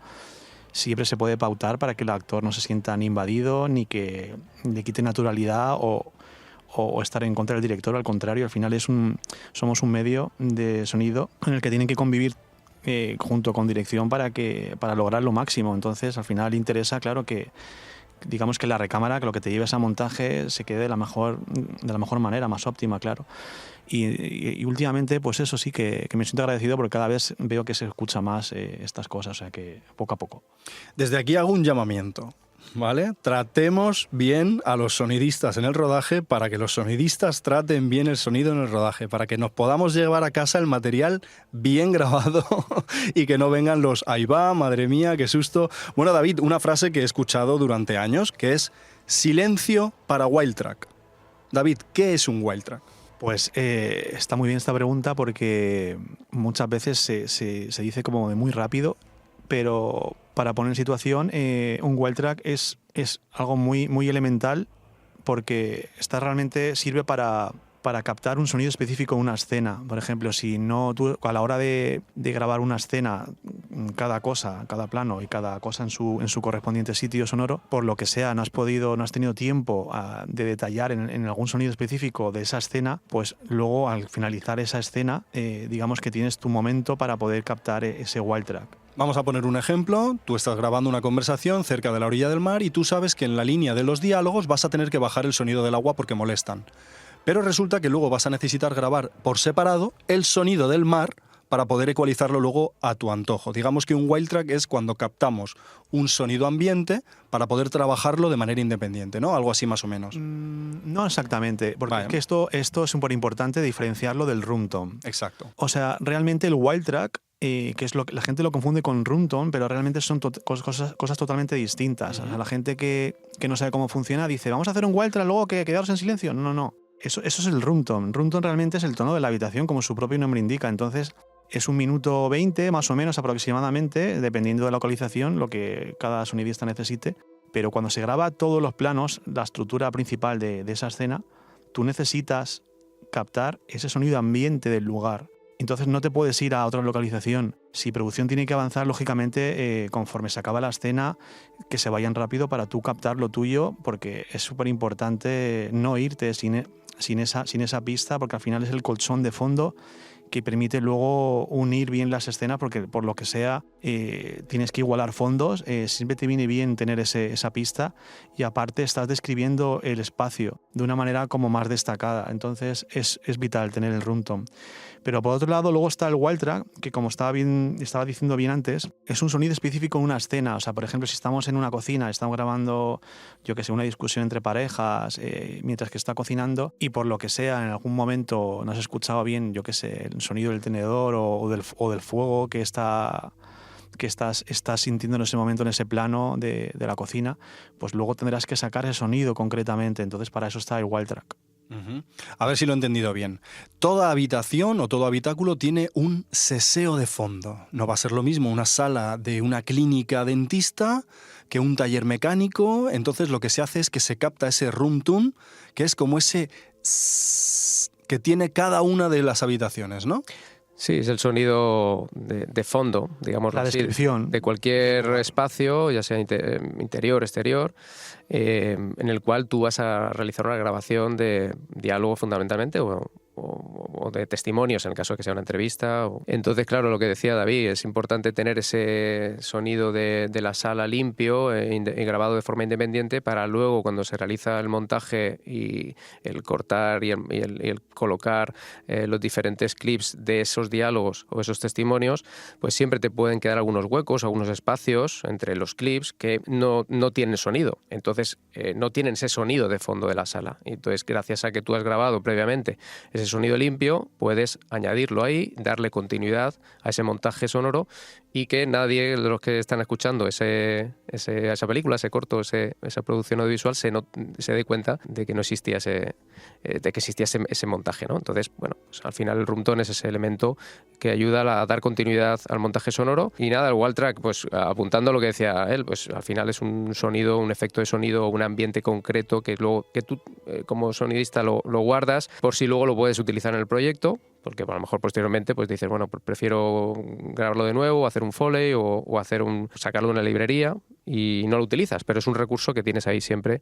S3: Siempre se puede pautar para que el actor no se sienta ni invadido ni que le quite naturalidad o estar en contra del director. Al contrario, al final somos un medio de sonido en el que tienen que convivir junto con dirección para lograr lo máximo. Entonces, al final interesa, claro, que digamos que la recámara, que lo que te lleves a montaje se quede de la mejor manera, más óptima, claro. Y últimamente, pues eso sí que me siento agradecido porque cada vez veo que se escucha más estas cosas, o sea que poco a poco.
S1: Desde aquí hago un llamamiento, ¿vale? Tratemos bien a los sonidistas en el rodaje para que los sonidistas traten bien el sonido en el rodaje, para que nos podamos llevar a casa el material bien grabado y que no vengan los ahí va, madre mía, qué susto. Bueno, David, una frase que he escuchado durante años que es silencio para wild track. David, ¿qué es un wild track?
S3: Pues está muy bien esta pregunta porque muchas veces se dice como de muy rápido, pero para poner en situación, un wild track es algo muy, muy elemental porque realmente sirve para captar un sonido específico en una escena. Por ejemplo, si no tú a la hora de grabar una escena, cada plano y cada cosa en su correspondiente sitio sonoro, por lo que sea, no has tenido tiempo de detallar en algún sonido específico de esa escena, pues luego al finalizar esa escena, digamos que tienes tu momento para poder captar ese wild track.
S1: Vamos a poner un ejemplo. Tú estás grabando una conversación cerca de la orilla del mar y tú sabes que en la línea de los diálogos vas a tener que bajar el sonido del agua porque molestan. pero resulta que luego vas a necesitar grabar por separado el sonido del mar para poder ecualizarlo luego a tu antojo. Digamos que un wild track es cuando captamos un sonido ambiente para poder trabajarlo de manera independiente, ¿no? Algo así más o menos.
S3: No exactamente, porque
S1: Vale.
S3: es que esto es súper importante diferenciarlo del room tone.
S1: Exacto.
S3: O sea, realmente el wild track, que es lo que la gente lo confunde con room tone, pero realmente son cosas totalmente distintas. O sea, la gente que no sabe cómo funciona dice, vamos a hacer un wild track, luego que quedaros en silencio. No. Eso es el room tone. Room tone realmente es el tono de la habitación, como su propio nombre indica. Entonces, es 1 minuto 20, más o menos aproximadamente, dependiendo de la localización, lo que cada sonidista necesite. Pero cuando se graba todos los planos, la estructura principal de esa escena, tú necesitas captar ese sonido ambiente del lugar. Entonces no te puedes ir a otra localización. Si producción tiene que avanzar, lógicamente, conforme se acaba la escena, que se vayan rápido para tú captar lo tuyo, porque es súper importante no irte sin esa pista, porque al final es el colchón de fondo que permite luego unir bien las escenas, porque por lo que sea tienes que igualar fondos, siempre te viene bien tener esa pista, y aparte estás describiendo el espacio de una manera como más destacada, entonces es vital tener el room tone. Pero por otro lado luego está el wild track, que como estaba diciendo bien antes, es un sonido específico en una escena. O sea, por ejemplo, si estamos en una cocina, estamos grabando, yo que sé, una discusión entre parejas, mientras que está cocinando, y por lo que sea, en algún momento no has escuchado bien, yo que sé, el sonido del tenedor o del fuego que estás sintiendo en ese momento, en ese plano de la cocina, pues luego tendrás que sacar ese sonido concretamente. Entonces, para eso está el wild track.
S1: Uh-huh. A ver si lo he entendido bien. Toda habitación o todo habitáculo tiene un seseo de fondo. No va a ser lo mismo una sala de una clínica dentista que un taller mecánico. Entonces lo que se hace es que se capta ese room tone, que es como ese que tiene cada una de las habitaciones, ¿no?
S4: Sí, es el sonido de fondo, digamos.
S3: La descripción.
S4: De cualquier espacio, ya sea interior, exterior, en el cual tú vas a realizar una grabación de diálogo fundamentalmente o de testimonios en el caso de que sea una entrevista. Entonces, claro, lo que decía David, es importante tener ese sonido de la sala limpio y grabado de forma independiente para luego, cuando se realiza el montaje y el cortar y el colocar los diferentes clips de esos diálogos o esos testimonios, pues siempre te pueden quedar algunos huecos, algunos espacios entre los clips que no tienen sonido. Entonces, no tienen ese sonido de fondo de la sala. Entonces, gracias a que tú has grabado previamente ese sonido limpio, puedes añadirlo ahí, darle continuidad a ese montaje sonoro y que nadie de los que están escuchando esa película, ese corto, esa producción audiovisual se dé cuenta de que no existía ese montaje, ¿no? Entonces, bueno, pues al final el room tone es ese elemento que ayuda a dar continuidad al montaje sonoro. Y nada, el wild track, pues apuntando a lo que decía él, pues al final es un sonido, un efecto de sonido, un ambiente concreto que luego que tú como sonidista lo guardas por si luego lo puedes utilizar en el proyecto, porque a lo mejor posteriormente pues dices, bueno, pues prefiero grabarlo de nuevo, hacer un foley o sacarlo de una librería, y no lo utilizas, pero es un recurso que tienes ahí siempre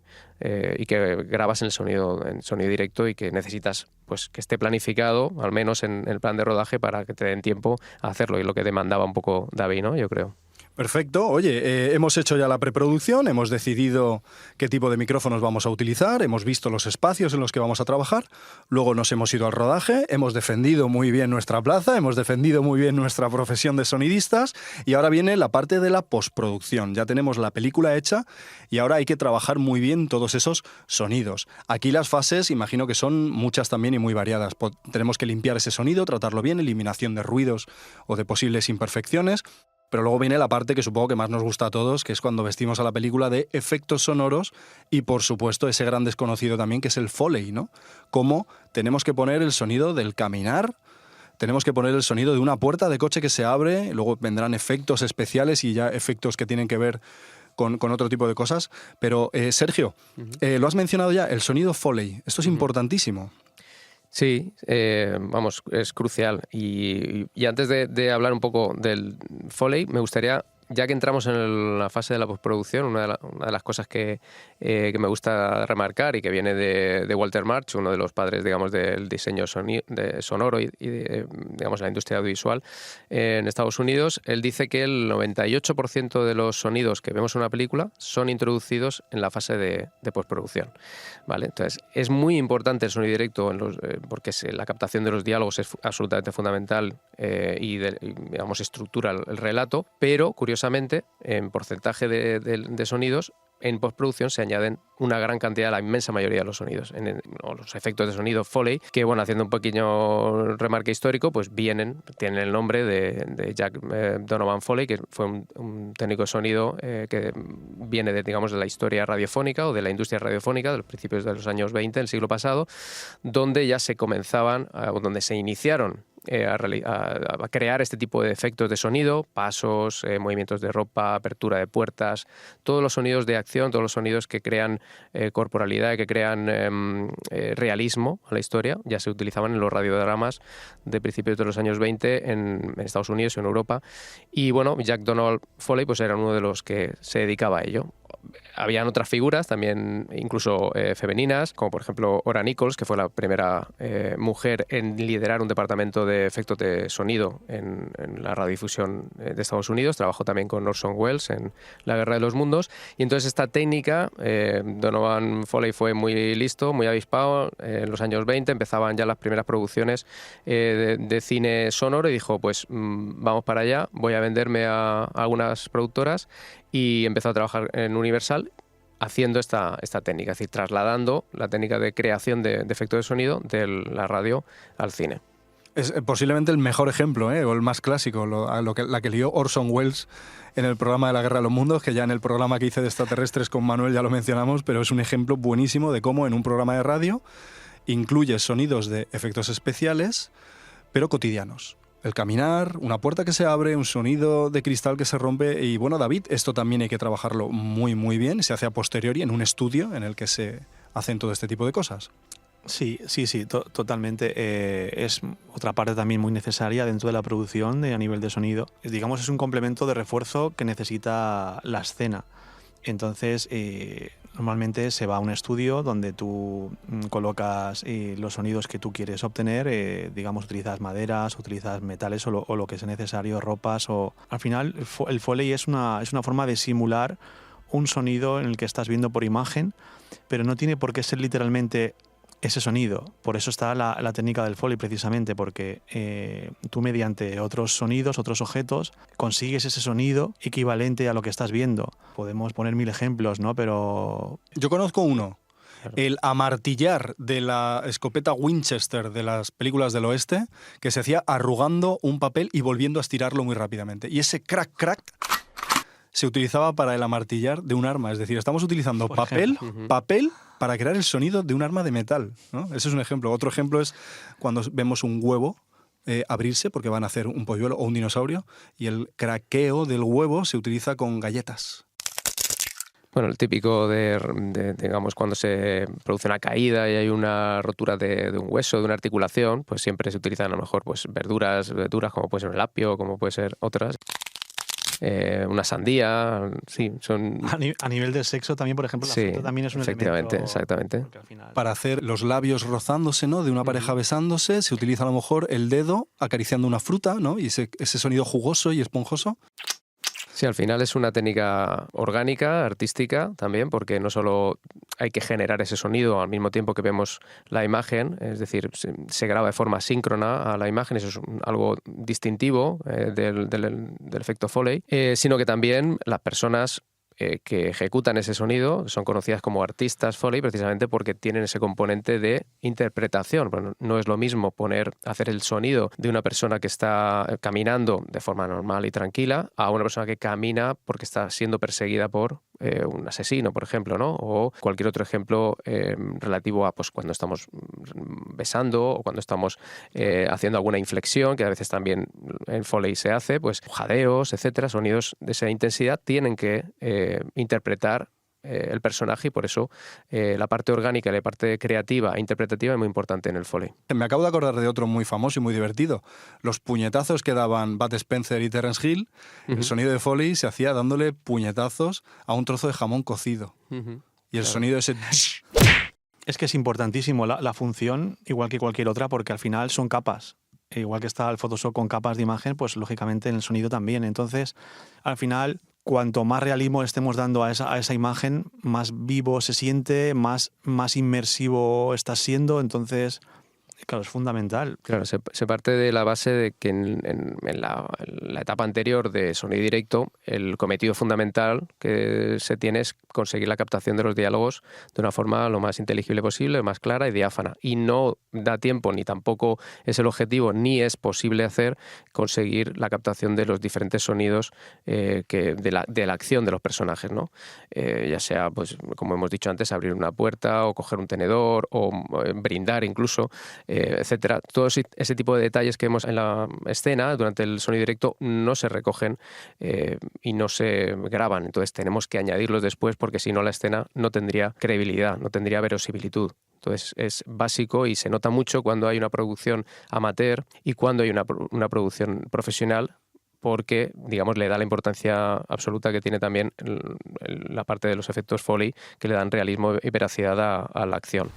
S4: y que grabas en sonido directo, y que necesitas pues que esté planificado, al menos en el plan de rodaje, para que te den tiempo a hacerlo, y lo que demandaba un poco David, ¿no? Yo creo.
S1: Perfecto. Oye, hemos hecho ya la preproducción, hemos decidido qué tipo de micrófonos vamos a utilizar, hemos visto los espacios en los que vamos a trabajar, luego nos hemos ido al rodaje, hemos defendido muy bien nuestra plaza, hemos defendido muy bien nuestra profesión de sonidistas, y ahora viene la parte de la postproducción. Ya tenemos la película hecha y ahora hay que trabajar muy bien todos esos sonidos. Aquí las fases, imagino que son muchas también y muy variadas. Tenemos que limpiar ese sonido, tratarlo bien, eliminación de ruidos o de posibles imperfecciones. Pero luego viene la parte que supongo que más nos gusta a todos, que es cuando vestimos a la película de efectos sonoros y, por supuesto, ese gran desconocido también, que es el Foley, ¿no? Cómo tenemos que poner el sonido del caminar, tenemos que poner el sonido de una puerta de coche que se abre, luego vendrán efectos especiales y ya efectos que tienen que ver con otro tipo de cosas. Pero, Sergio, lo has mencionado ya, el sonido Foley. Esto es importantísimo.
S4: Sí, vamos, es crucial. Y antes de hablar un poco del Foley, me gustaría ya que entramos en la fase de la postproducción, una de las cosas que me gusta remarcar y que viene de Walter March, uno de los padres, digamos, del diseño sonoro y digamos, la industria audiovisual en Estados Unidos, él dice que el 98% de los sonidos que vemos en una película son introducidos en la fase de postproducción, ¿vale? Entonces, es muy importante el sonido directo porque la captación de los diálogos es absolutamente fundamental y digamos, estructura el relato, pero curiosamente, en porcentaje de sonidos, en postproducción se añaden una gran cantidad, la inmensa mayoría de los sonidos, los efectos de sonido Foley, que bueno, haciendo un pequeño remarque histórico, pues tienen el nombre de Jack Donovan Foley, que fue un técnico de sonido que viene digamos, de la historia radiofónica o de la industria radiofónica de los principios de los años 20 del siglo pasado, donde ya se comenzaban, o donde se iniciaron a crear este tipo de efectos de sonido, pasos, movimientos de ropa, apertura de puertas, todos los sonidos de acción, todos los sonidos que crean corporalidad, que crean realismo a la historia, ya se utilizaban en los radiodramas de principios de los años 20 en Estados Unidos y en Europa. Y bueno, Jack Donald Foley pues era uno de los que se dedicaba a ello. Habían otras figuras también, incluso femeninas, como por ejemplo Ora Nichols, que fue la primera mujer en liderar un departamento de efectos de sonido en la radiodifusión de Estados Unidos. Trabajó también con Orson Welles en La Guerra de los Mundos. Y entonces esta técnica, Donovan Foley fue muy listo, muy avispado. En los años 20 empezaban ya las primeras producciones de cine sonoro y dijo, pues vamos para allá, voy a venderme a algunas productoras, y empezó a trabajar en Universal haciendo esta técnica, es decir, trasladando la técnica de creación de efectos de sonido de la radio al cine.
S1: Es posiblemente el mejor ejemplo, o el más clásico, la que lió Orson Welles en el programa de La Guerra de los Mundos, que ya en el programa que hice de extraterrestres con Manuel ya lo mencionamos, pero es un ejemplo buenísimo de cómo en un programa de radio incluyes sonidos de efectos especiales, pero cotidianos. El caminar, una puerta que se abre, un sonido de cristal que se rompe. Y bueno, David, esto también hay que trabajarlo muy, muy bien. Se hace a posteriori en un estudio en el que se hacen todo este tipo de cosas.
S3: Sí, totalmente. Es otra parte también muy necesaria dentro de la producción a nivel de sonido. Digamos, es un complemento de refuerzo que necesita la escena. Entonces, normalmente se va a un estudio donde tú colocas los sonidos que tú quieres obtener, digamos, utilizas maderas, utilizas metales o lo que sea necesario, ropas. Al final, el Foley es una forma de simular un sonido en el que estás viendo por imagen, pero no tiene por qué ser literalmente ese sonido. Por eso está la técnica del Foley, precisamente, porque tú mediante otros sonidos, otros objetos, consigues ese sonido equivalente a lo que estás viendo. Podemos poner 1000 ejemplos, ¿no? Pero
S1: yo conozco uno. El amartillar de la escopeta Winchester de las películas del oeste, que se hacía arrugando un papel y volviendo a estirarlo muy rápidamente. Y ese crack se utilizaba para el amartillar de un arma. Es decir, estamos utilizando papel para crear el sonido de un arma de metal, ¿no? Ese es un ejemplo. Otro ejemplo es cuando vemos un huevo abrirse porque van a hacer un polluelo o un dinosaurio, y el craqueo del huevo se utiliza con galletas.
S4: Bueno, el típico digamos, cuando se produce una caída y hay una rotura de un hueso, de una articulación, pues siempre se utilizan a lo mejor pues verduras como puede ser un apio, como puede ser otras. Una sandía, sí, son...
S3: A nivel de sexo también, por ejemplo, la fruta también es un
S4: efectivamente,
S3: elemento...
S4: Exactamente.
S1: Para hacer los labios rozándose, ¿no? De una pareja besándose, se utiliza a lo mejor el dedo acariciando una fruta, ¿no? Y ese sonido jugoso y esponjoso.
S4: Sí, al final es una técnica orgánica, artística también, porque no solo hay que generar ese sonido al mismo tiempo que vemos la imagen, es decir, se graba de forma síncrona a la imagen, eso es algo distintivo del efecto Foley, sino que también las personas que ejecutan ese sonido son conocidas como artistas Foley precisamente porque tienen ese componente de interpretación. Bueno, no es lo mismo hacer el sonido de una persona que está caminando de forma normal y tranquila a una persona que camina porque está siendo perseguida por un asesino, por ejemplo, ¿no? O cualquier otro ejemplo relativo a pues, cuando estamos besando o cuando estamos haciendo alguna inflexión, que a veces también en Foley se hace, pues jadeos, etcétera, sonidos de esa intensidad tienen que interpretar el personaje, y por eso la parte orgánica, la parte creativa e interpretativa es muy importante en el Foley.
S1: Me acabo de acordar de otro muy famoso y muy divertido. Los puñetazos que daban Bud Spencer y Terence Hill, el sonido de Foley se hacía dándole puñetazos a un trozo de jamón cocido. Y el sonido ese...
S3: Es que es importantísimo la función, igual que cualquier otra, porque al final son capas. Igual que está el Photoshop con capas de imagen, pues lógicamente en el sonido también. Entonces, al final, cuanto más realismo le estemos dando a esa imagen, más vivo se siente, más inmersivo está siendo. Entonces, claro, es fundamental.
S4: Claro, se parte de la base de que en la etapa anterior de sonido directo, el cometido fundamental que se tiene es conseguir la captación de los diálogos de una forma lo más inteligible posible, más clara y diáfana. Y no da tiempo, ni tampoco es el objetivo, ni es posible conseguir la captación de los diferentes sonidos de la acción de los personajes, ¿no? Ya sea, pues, como hemos dicho antes, abrir una puerta o coger un tenedor o brindar incluso, etcétera. Todo ese tipo de detalles que vemos en la escena durante el sonido directo no se recogen y no se graban. Entonces tenemos que añadirlos después, porque si no la escena no tendría credibilidad, no tendría verosimilitud. Entonces es básico y se nota mucho cuando hay una producción amateur y cuando hay una producción profesional, porque, digamos, le da la importancia absoluta que tiene también la parte de los efectos Foley, que le dan realismo y veracidad a la acción.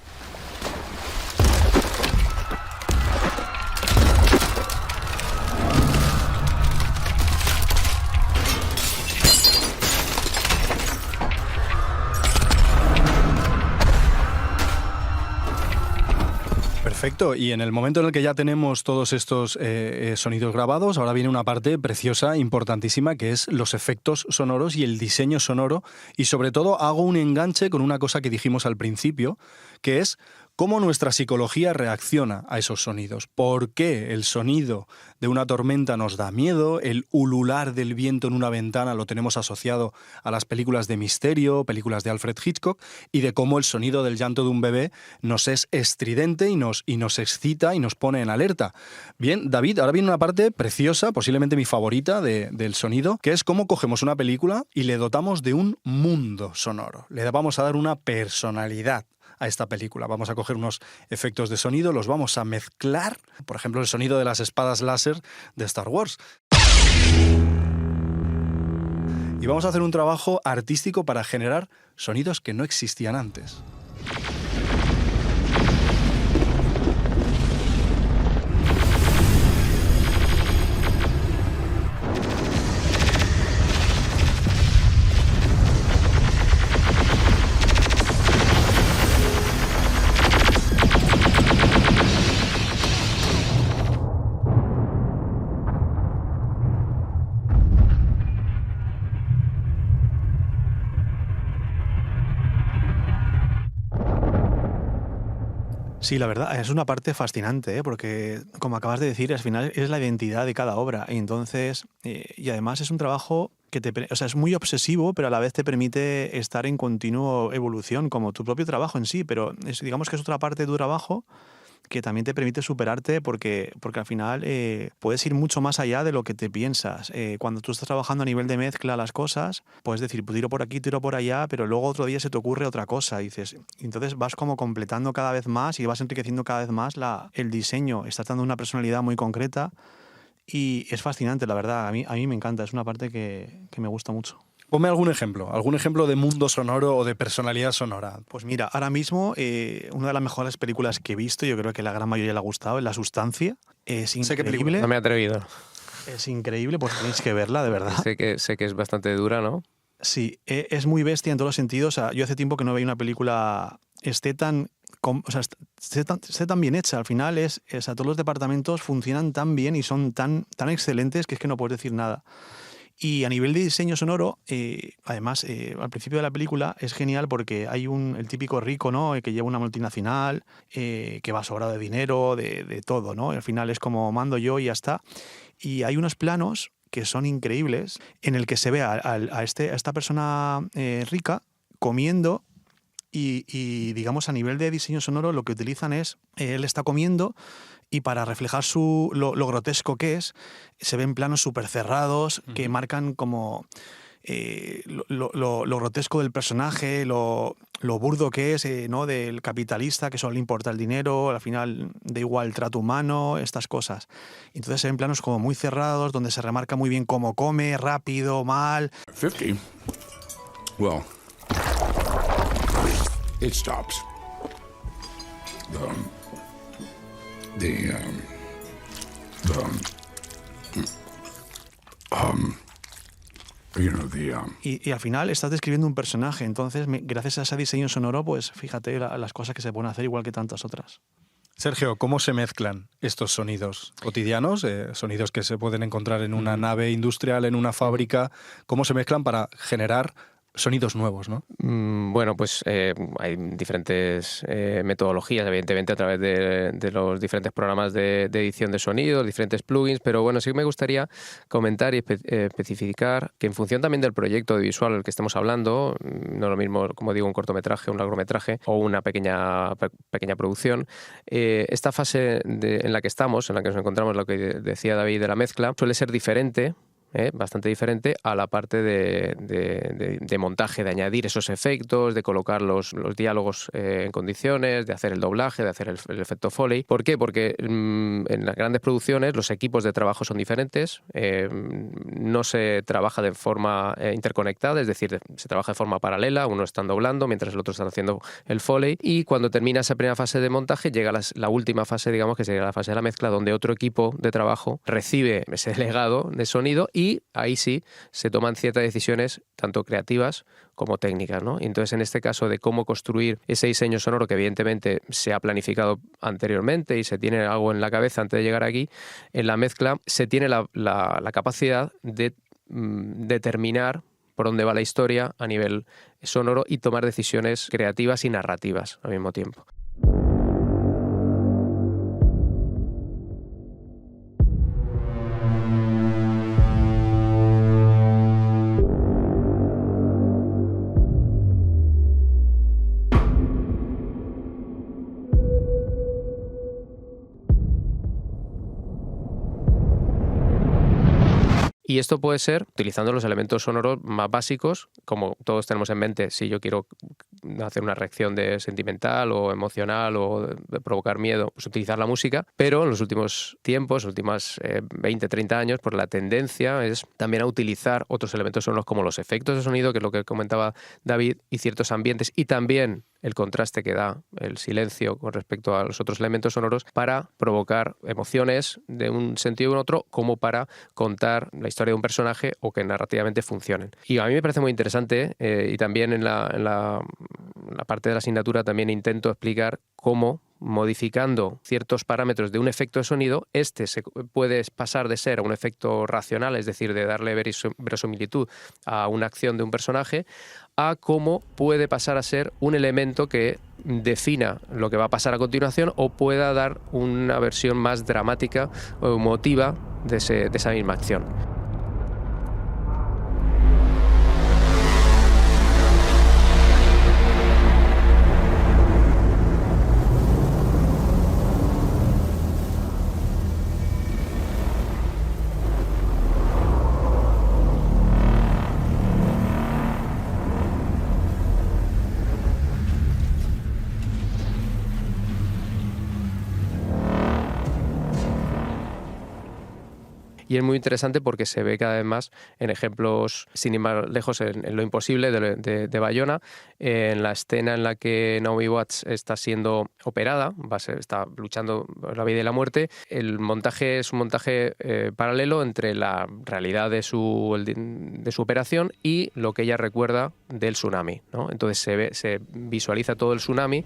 S1: Perfecto, y en el momento en el que ya tenemos todos estos sonidos grabados, ahora viene una parte preciosa, importantísima, que es los efectos sonoros y el diseño sonoro, y sobre todo hago un enganche con una cosa que dijimos al principio, que es cómo nuestra psicología reacciona a esos sonidos. ¿Por qué el sonido de una tormenta nos da miedo? El ulular del viento en una ventana lo tenemos asociado a las películas de misterio, películas de Alfred Hitchcock, y de cómo el sonido del llanto de un bebé nos es estridente y nos excita y nos pone en alerta. Bien, David, ahora viene una parte preciosa, posiblemente mi favorita del sonido, que es cómo cogemos una película y le dotamos de un mundo sonoro. Le vamos a dar una personalidad a esta película. Vamos a coger unos efectos de sonido, los vamos a mezclar, por ejemplo, el sonido de las espadas láser de Star Wars. Y vamos a hacer un trabajo artístico para generar sonidos que no existían antes.
S3: Sí, la verdad, es una parte fascinante, porque, como acabas de decir, al final es la identidad de cada obra. Y entonces, y además es un trabajo que es muy obsesivo, pero a la vez te permite estar en continua evolución, como tu propio trabajo en sí. Pero digamos que es otra parte de tu trabajo que también te permite superarte, porque al final puedes ir mucho más allá de lo que te piensas. Cuando tú estás trabajando a nivel de mezcla las cosas, puedes decir, pues tiro por aquí, tiro por allá, pero luego otro día se te ocurre otra cosa. Y entonces vas como completando cada vez más y vas enriqueciendo cada vez más el diseño. Estás dando una personalidad muy concreta y es fascinante, la verdad. A mí me encanta, es una parte que me gusta mucho.
S1: Ponme algún ejemplo de mundo sonoro o de personalidad sonora.
S3: Pues mira, ahora mismo una de las mejores películas que he visto, yo creo que la gran mayoría le ha gustado, es La Sustancia. Es increíble.
S4: No me he atrevido.
S3: Es increíble, pues tenéis que verla, de verdad.
S4: Sé que es bastante dura, ¿no?
S3: Sí, es muy bestia en todos los sentidos. O sea, yo hace tiempo que no veía una película esté tan bien hecha. Al final todos los departamentos funcionan tan bien y son tan excelentes que es que no puedes decir nada. Y a nivel de diseño sonoro, además, al principio de la película es genial porque hay el típico rico, ¿no?, que lleva una multinacional, que va sobrado de dinero, de todo, ¿no? Y al final es como mando yo y ya está. Y hay unos planos que son increíbles en el que se ve a esta persona rica comiendo y, digamos, a nivel de diseño sonoro lo que utilizan es, él está comiendo y para reflejar lo grotesco que es, se ven planos súper cerrados que marcan como lo grotesco del personaje, lo burdo que es, ¿no? Del capitalista, que solo le importa el dinero, al final da igual el trato humano, estas cosas. Entonces se ven planos como muy cerrados, donde se remarca muy bien cómo come, rápido, mal.
S5: 50? Well, it stops.
S3: Y al final estás describiendo un personaje, entonces gracias a ese diseño sonoro, pues fíjate las cosas que se pueden hacer igual que tantas otras.
S1: Sergio, ¿cómo se mezclan estos sonidos cotidianos, sonidos que se pueden encontrar en una nave industrial, en una fábrica? ¿Cómo se mezclan para generar sonidos nuevos, ¿no?
S4: Bueno, pues hay diferentes metodologías, evidentemente, a través de los diferentes programas de edición de sonido, diferentes plugins, pero bueno, sí que me gustaría comentar y especificar que en función también del proyecto audiovisual del que estemos hablando, no es lo mismo, como digo, un cortometraje, un largometraje o una pequeña producción, esta fase en la que estamos, en la que nos encontramos, lo que decía David de la mezcla, suele ser diferente, bastante diferente a la parte de montaje, de añadir esos efectos, de colocar los diálogos en condiciones, de hacer el doblaje, de hacer el efecto Foley. ¿Por qué? Porque en las grandes producciones los equipos de trabajo son diferentes, no se trabaja de forma interconectada, es decir, se trabaja de forma paralela, uno están doblando mientras el otro está haciendo el Foley, y cuando termina esa primera fase de montaje llega la última fase, digamos, que sería la fase de la mezcla, donde otro equipo de trabajo recibe ese legado de sonido y ahí sí se toman ciertas decisiones, tanto creativas como técnicas, ¿no? Y entonces, en este caso de cómo construir ese diseño sonoro, que evidentemente se ha planificado anteriormente y se tiene algo en la cabeza antes de llegar aquí, en la mezcla se tiene la capacidad de determinar por dónde va la historia a nivel sonoro y tomar decisiones creativas y narrativas al mismo tiempo. Y esto puede ser utilizando los elementos sonoros más básicos, como todos tenemos en mente. Si yo quiero hacer una reacción de sentimental o emocional o de provocar miedo, pues utilizar la música. Pero en los últimos tiempos, los últimos 20, 30 años, pues la tendencia es también a utilizar otros elementos sonoros como los efectos de sonido, que es lo que comentaba David, y ciertos ambientes, y también el contraste que da el silencio con respecto a los otros elementos sonoros para provocar emociones de un sentido u otro, como para contar la historia de un personaje o que narrativamente funcionen. Y a mí me parece muy interesante, y también en la parte de la asignatura también intento explicar cómo, modificando ciertos parámetros de un efecto de sonido, se puede pasar de ser a un efecto racional, es decir, de darle verosimilitud a una acción de un personaje, a cómo puede pasar a ser un elemento que defina lo que va a pasar a continuación o pueda dar una versión más dramática o emotiva de esa misma acción. Y es muy interesante porque se ve cada vez más en ejemplos, sin ir más lejos, en Lo imposible de Bayona, en la escena en la que Naomi Watts está siendo operada, está luchando por la vida y la muerte. El montaje es un montaje paralelo entre la realidad de su operación y lo que ella recuerda del tsunami, ¿no? Entonces se visualiza todo el tsunami.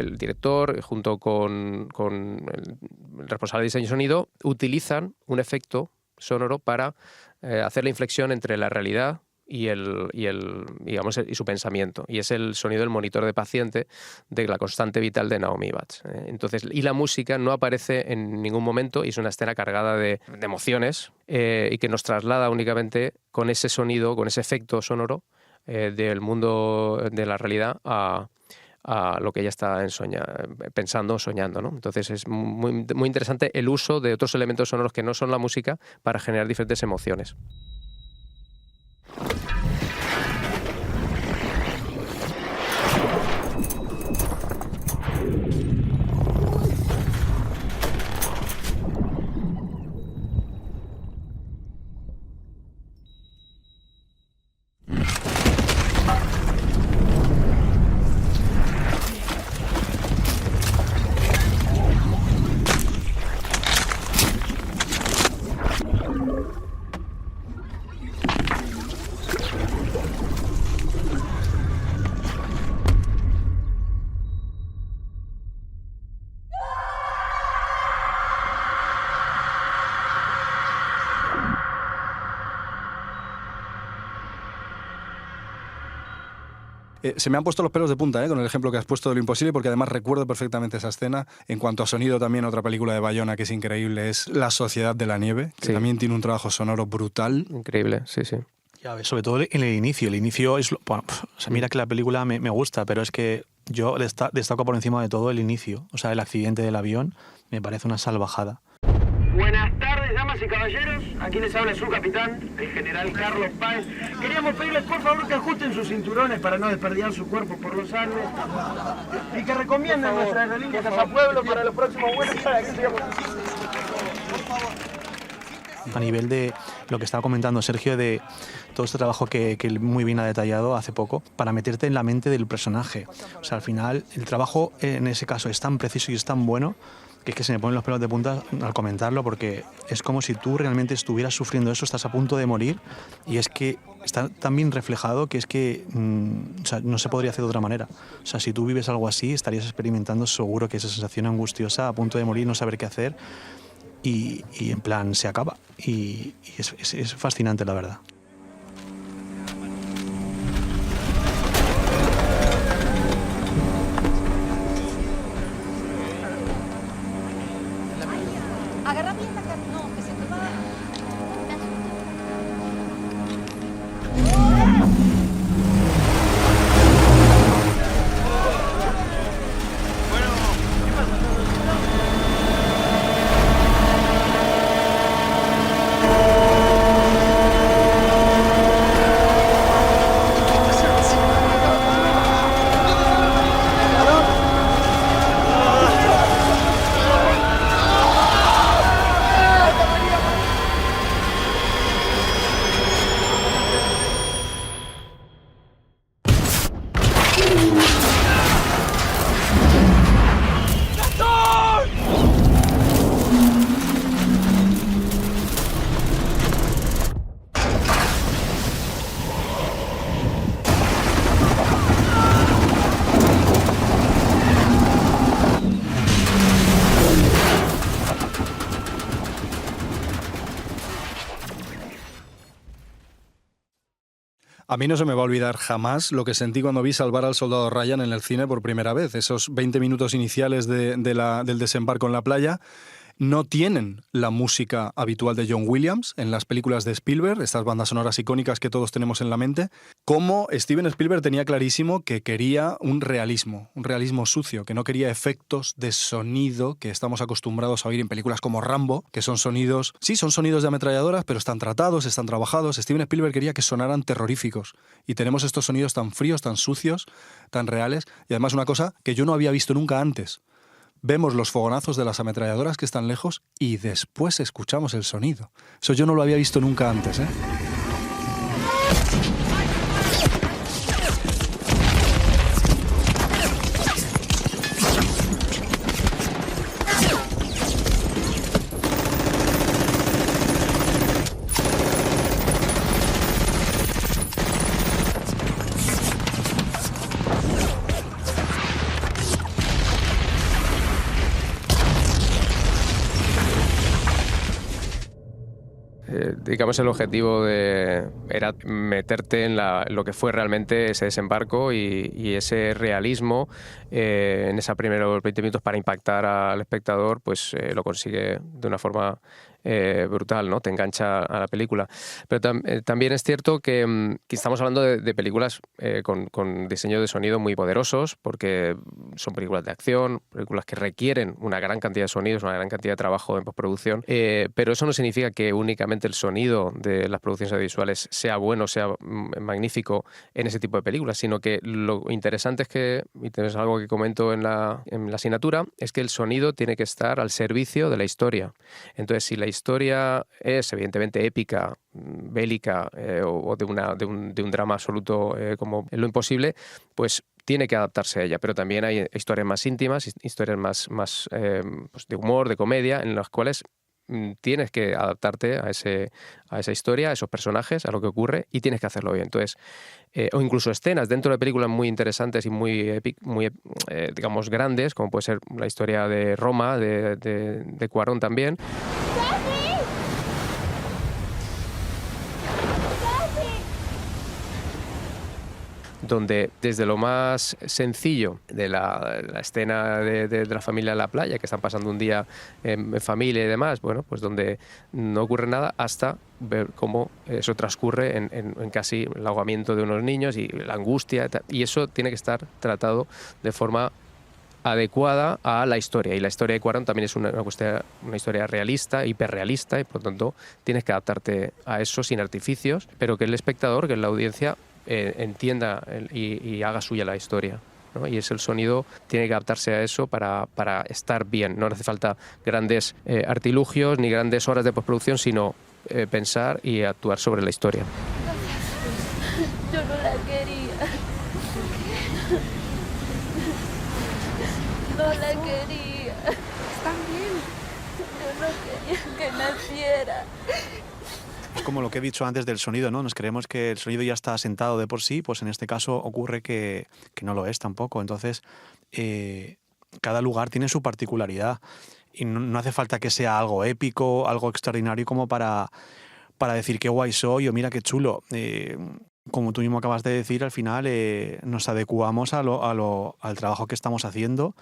S4: el director, junto con el responsable de diseño y sonido, utilizan un efecto sonoro para hacer la inflexión entre la realidad y su pensamiento. Y es el sonido del monitor de paciente de La constante vital de Naomi Watts. Entonces, y la música no aparece en ningún momento y es una escena cargada de emociones y que nos traslada únicamente con ese sonido, con ese efecto sonoro del mundo de la realidad a lo que ella está pensando, soñando, ¿no? Entonces es muy, muy interesante el uso de otros elementos sonoros que no son la música para generar diferentes emociones.
S1: Se me han puesto los pelos de punta con el ejemplo que has puesto de Lo Imposible, porque además recuerdo perfectamente esa escena. En cuanto a sonido, también otra película de Bayona que es increíble es La Sociedad de la Nieve, que también tiene un trabajo sonoro brutal.
S4: Increíble, sí, sí.
S3: Ya ves, sobre todo en el inicio. El inicio es... Bueno, o sea, mira que la película me gusta, pero es que yo destaco por encima de todo el inicio. O sea, el accidente del avión me parece una salvajada.
S6: Buenas tardes, damas y caballeros. Aquí les habla su capitán, el general Carlos Páez. Queríamos pedirles por favor que ajusten sus cinturones para no desperdigar su cuerpo por los Andes y que recomienden nuestra aerolínea Casa Pueblo para los próximos vuelos para que sigamos.
S3: A nivel de lo que estaba comentando Sergio, de todo este trabajo que muy bien ha detallado hace poco, para meterte en la mente del personaje. O sea, al final, el trabajo en ese caso es tan preciso y es tan bueno que es que se me ponen los pelos de punta al comentarlo, porque es como si tú realmente estuvieras sufriendo eso, estás a punto de morir, y es que está tan bien reflejado que es que o sea, no se podría hacer de otra manera. O sea, si tú vives algo así, estarías experimentando seguro que esa sensación angustiosa, a punto de morir, no saber qué hacer, y en plan se acaba. Y es fascinante, la verdad.
S7: Agarra bien la carne, no, que se te va.
S1: A mí no se me va a olvidar jamás lo que sentí cuando vi Salvar al soldado Ryan en el cine por primera vez. Esos 20 minutos iniciales del desembarco en la playa no tienen la música habitual de John Williams en las películas de Spielberg, estas bandas sonoras icónicas que todos tenemos en la mente, como Steven Spielberg tenía clarísimo que quería un realismo sucio, que no quería efectos de sonido que estamos acostumbrados a oír en películas como Rambo, que son sonidos, sí, son sonidos de ametralladoras, pero están tratados, están trabajados. Steven Spielberg quería que sonaran terroríficos y tenemos estos sonidos tan fríos, tan sucios, tan reales, y además una cosa que yo no había visto nunca antes. Vemos los fogonazos de las ametralladoras que están lejos y después escuchamos el sonido. Eso yo no lo había visto nunca antes, ¿eh?
S4: digamos, el objetivo era meterte en lo que fue realmente ese desembarco y ese realismo en esos primeros 20 minutos para impactar al espectador, pues lo consigue de una forma brutal, ¿no? Te engancha a la película. Pero también es cierto que estamos hablando de películas con diseño de sonido muy poderosos, porque son películas de acción, películas que requieren una gran cantidad de sonidos, una gran cantidad de trabajo en postproducción, pero eso no significa que únicamente el sonido de las producciones audiovisuales sea bueno, sea magnífico en ese tipo de películas, sino que lo interesante es que, y es algo que comento en la asignatura, es que el sonido tiene que estar al servicio de la historia. Entonces, si la historia es evidentemente épica, bélica o de un drama absoluto como Lo Imposible, pues tiene que adaptarse a ella. Pero también hay historias más íntimas, historias más pues de humor, de comedia, en las cuales tienes que adaptarte a esa historia, a esos personajes, a lo que ocurre, y tienes que hacerlo bien. Entonces, o incluso escenas dentro de películas muy interesantes y muy digamos, grandes, como puede ser la historia de Roma, de Cuarón también. Donde desde lo más sencillo de la escena de la familia en la playa, que están pasando un día en familia y demás, bueno, pues donde no ocurre nada, hasta ver cómo eso transcurre en casi el ahogamiento de unos niños y la angustia, y eso tiene que estar tratado de forma adecuada a la historia. Y la historia de Cuarón también es una historia realista, hiperrealista, y por lo tanto tienes que adaptarte a eso sin artificios, pero que el espectador, que la audiencia, entienda y haga suya la historia, ¿no? Y el sonido tiene que adaptarse a eso para estar bien. No hace falta grandes artilugios ni grandes horas de postproducción, sino pensar y actuar sobre la historia.
S8: Yo no la quería. No la quería. Está bien. Yo no quería que naciera.
S3: Es como lo que he dicho antes del sonido, ¿no? Nos creemos que el sonido ya está asentado de por sí, pues en este caso ocurre que no lo es tampoco. Entonces, cada lugar tiene su particularidad y no hace falta que sea algo épico, algo extraordinario como para decir qué guay soy o mira qué chulo. Como tú mismo acabas de decir, al final nos adecuamos al trabajo que estamos haciendo,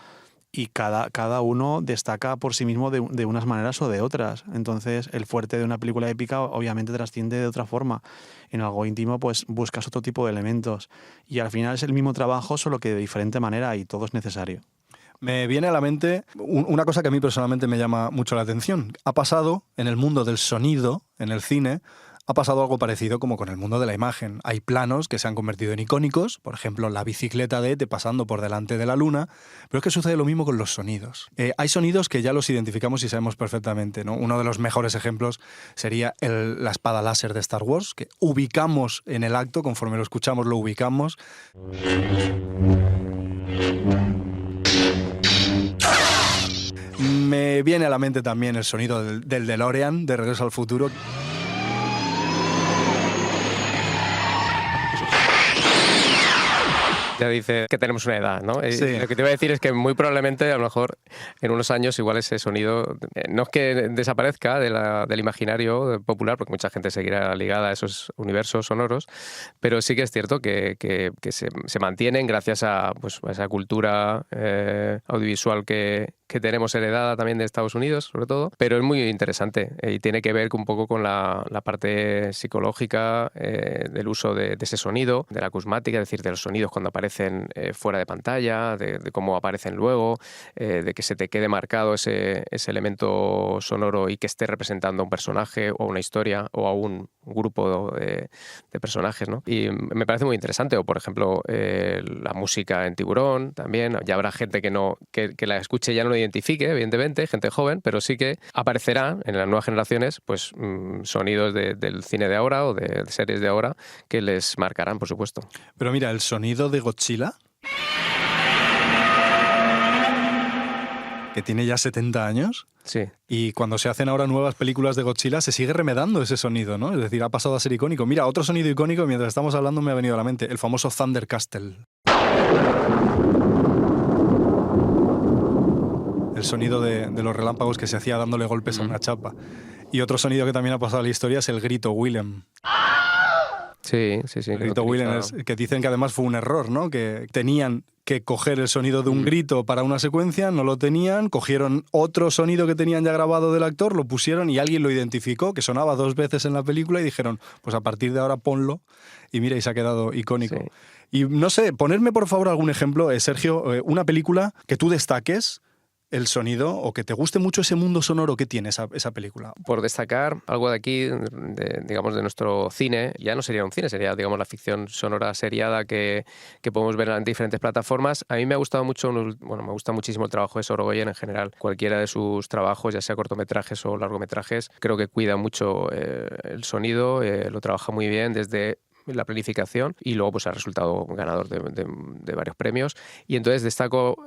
S3: y cada uno destaca por sí mismo de unas maneras o de otras. Entonces, el fuerte de una película épica obviamente trasciende de otra forma. En algo íntimo, pues buscas otro tipo de elementos. Y al final es el mismo trabajo, solo que de diferente manera, y todo es necesario.
S1: Me viene a la mente una cosa que a mí personalmente me llama mucho la atención. Ha pasado en el mundo del sonido, en el cine, ha pasado algo parecido como con el mundo de la imagen. Hay planos que se han convertido en icónicos, por ejemplo, la bicicleta de E.T. pasando por delante de la luna, pero es que sucede lo mismo con los sonidos. Hay sonidos que ya los identificamos y sabemos perfectamente, ¿no? Uno de los mejores ejemplos sería la espada láser de Star Wars, que ubicamos en el acto, conforme lo escuchamos lo ubicamos. Me viene a la mente también el sonido del DeLorean, de Regreso al Futuro.
S4: Ya dice que tenemos una edad, ¿no?
S1: Sí.
S4: Lo que te iba a decir es que muy probablemente, a lo mejor, en unos años igual ese sonido no es que desaparezca del imaginario popular, porque mucha gente seguirá ligada a esos universos sonoros, pero sí que es cierto que se mantienen gracias a, pues, a esa cultura audiovisual que tenemos heredada también de Estados Unidos, sobre todo, pero es muy interesante y tiene que ver un poco con la parte psicológica del uso de ese sonido, de la acusmática, es decir, de los sonidos cuando aparecen fuera de pantalla, de cómo aparecen luego, de que se te quede marcado ese elemento sonoro y que esté representando a un personaje o a una historia o a un grupo de personajes, ¿no? Y me parece muy interesante. O, por ejemplo, la música en Tiburón también. Ya habrá gente que la escuche y ya no lo identifique, evidentemente, gente joven, pero sí que aparecerán en las nuevas generaciones pues sonidos del cine de ahora o de series de ahora que les marcarán, por supuesto.
S1: Pero mira, el sonido de Godzilla, que tiene ya 70 años.
S4: Sí.
S1: Y cuando se hacen ahora nuevas películas de Godzilla se sigue remedando ese sonido, ¿no? Es decir, ha pasado a ser icónico. Mira, otro sonido icónico, mientras estamos hablando me ha venido a la mente, el famoso Thunder Castle. El sonido de los relámpagos que se hacía dándole golpes a una chapa. Y otro sonido que también ha pasado a la historia es el grito Willem.
S4: Sí.
S1: El grito Willem, que dicen que además fue un error, ¿no? Que tenían que coger el sonido de un grito para una secuencia, no lo tenían, cogieron otro sonido que tenían ya grabado del actor, lo pusieron y alguien lo identificó, que sonaba 2 veces en la película, y dijeron, pues a partir de ahora ponlo, y mira, y se ha quedado icónico.
S4: Sí.
S1: Y no sé, ponerme por favor algún ejemplo, Sergio, una película que tú destaques el sonido o que te guste mucho ese mundo sonoro que tiene esa película.
S4: Por destacar algo de aquí, digamos, de nuestro cine, ya no sería un cine, sería, digamos, la ficción sonora seriada que podemos ver en diferentes plataformas. A mí me ha gustado mucho, bueno, me gusta muchísimo el trabajo de Sorogoyen en general. Cualquiera de sus trabajos, ya sea cortometrajes o largometrajes, creo que cuida mucho el sonido, lo trabaja muy bien desde la planificación y luego pues ha resultado ganador de varios premios. Y entonces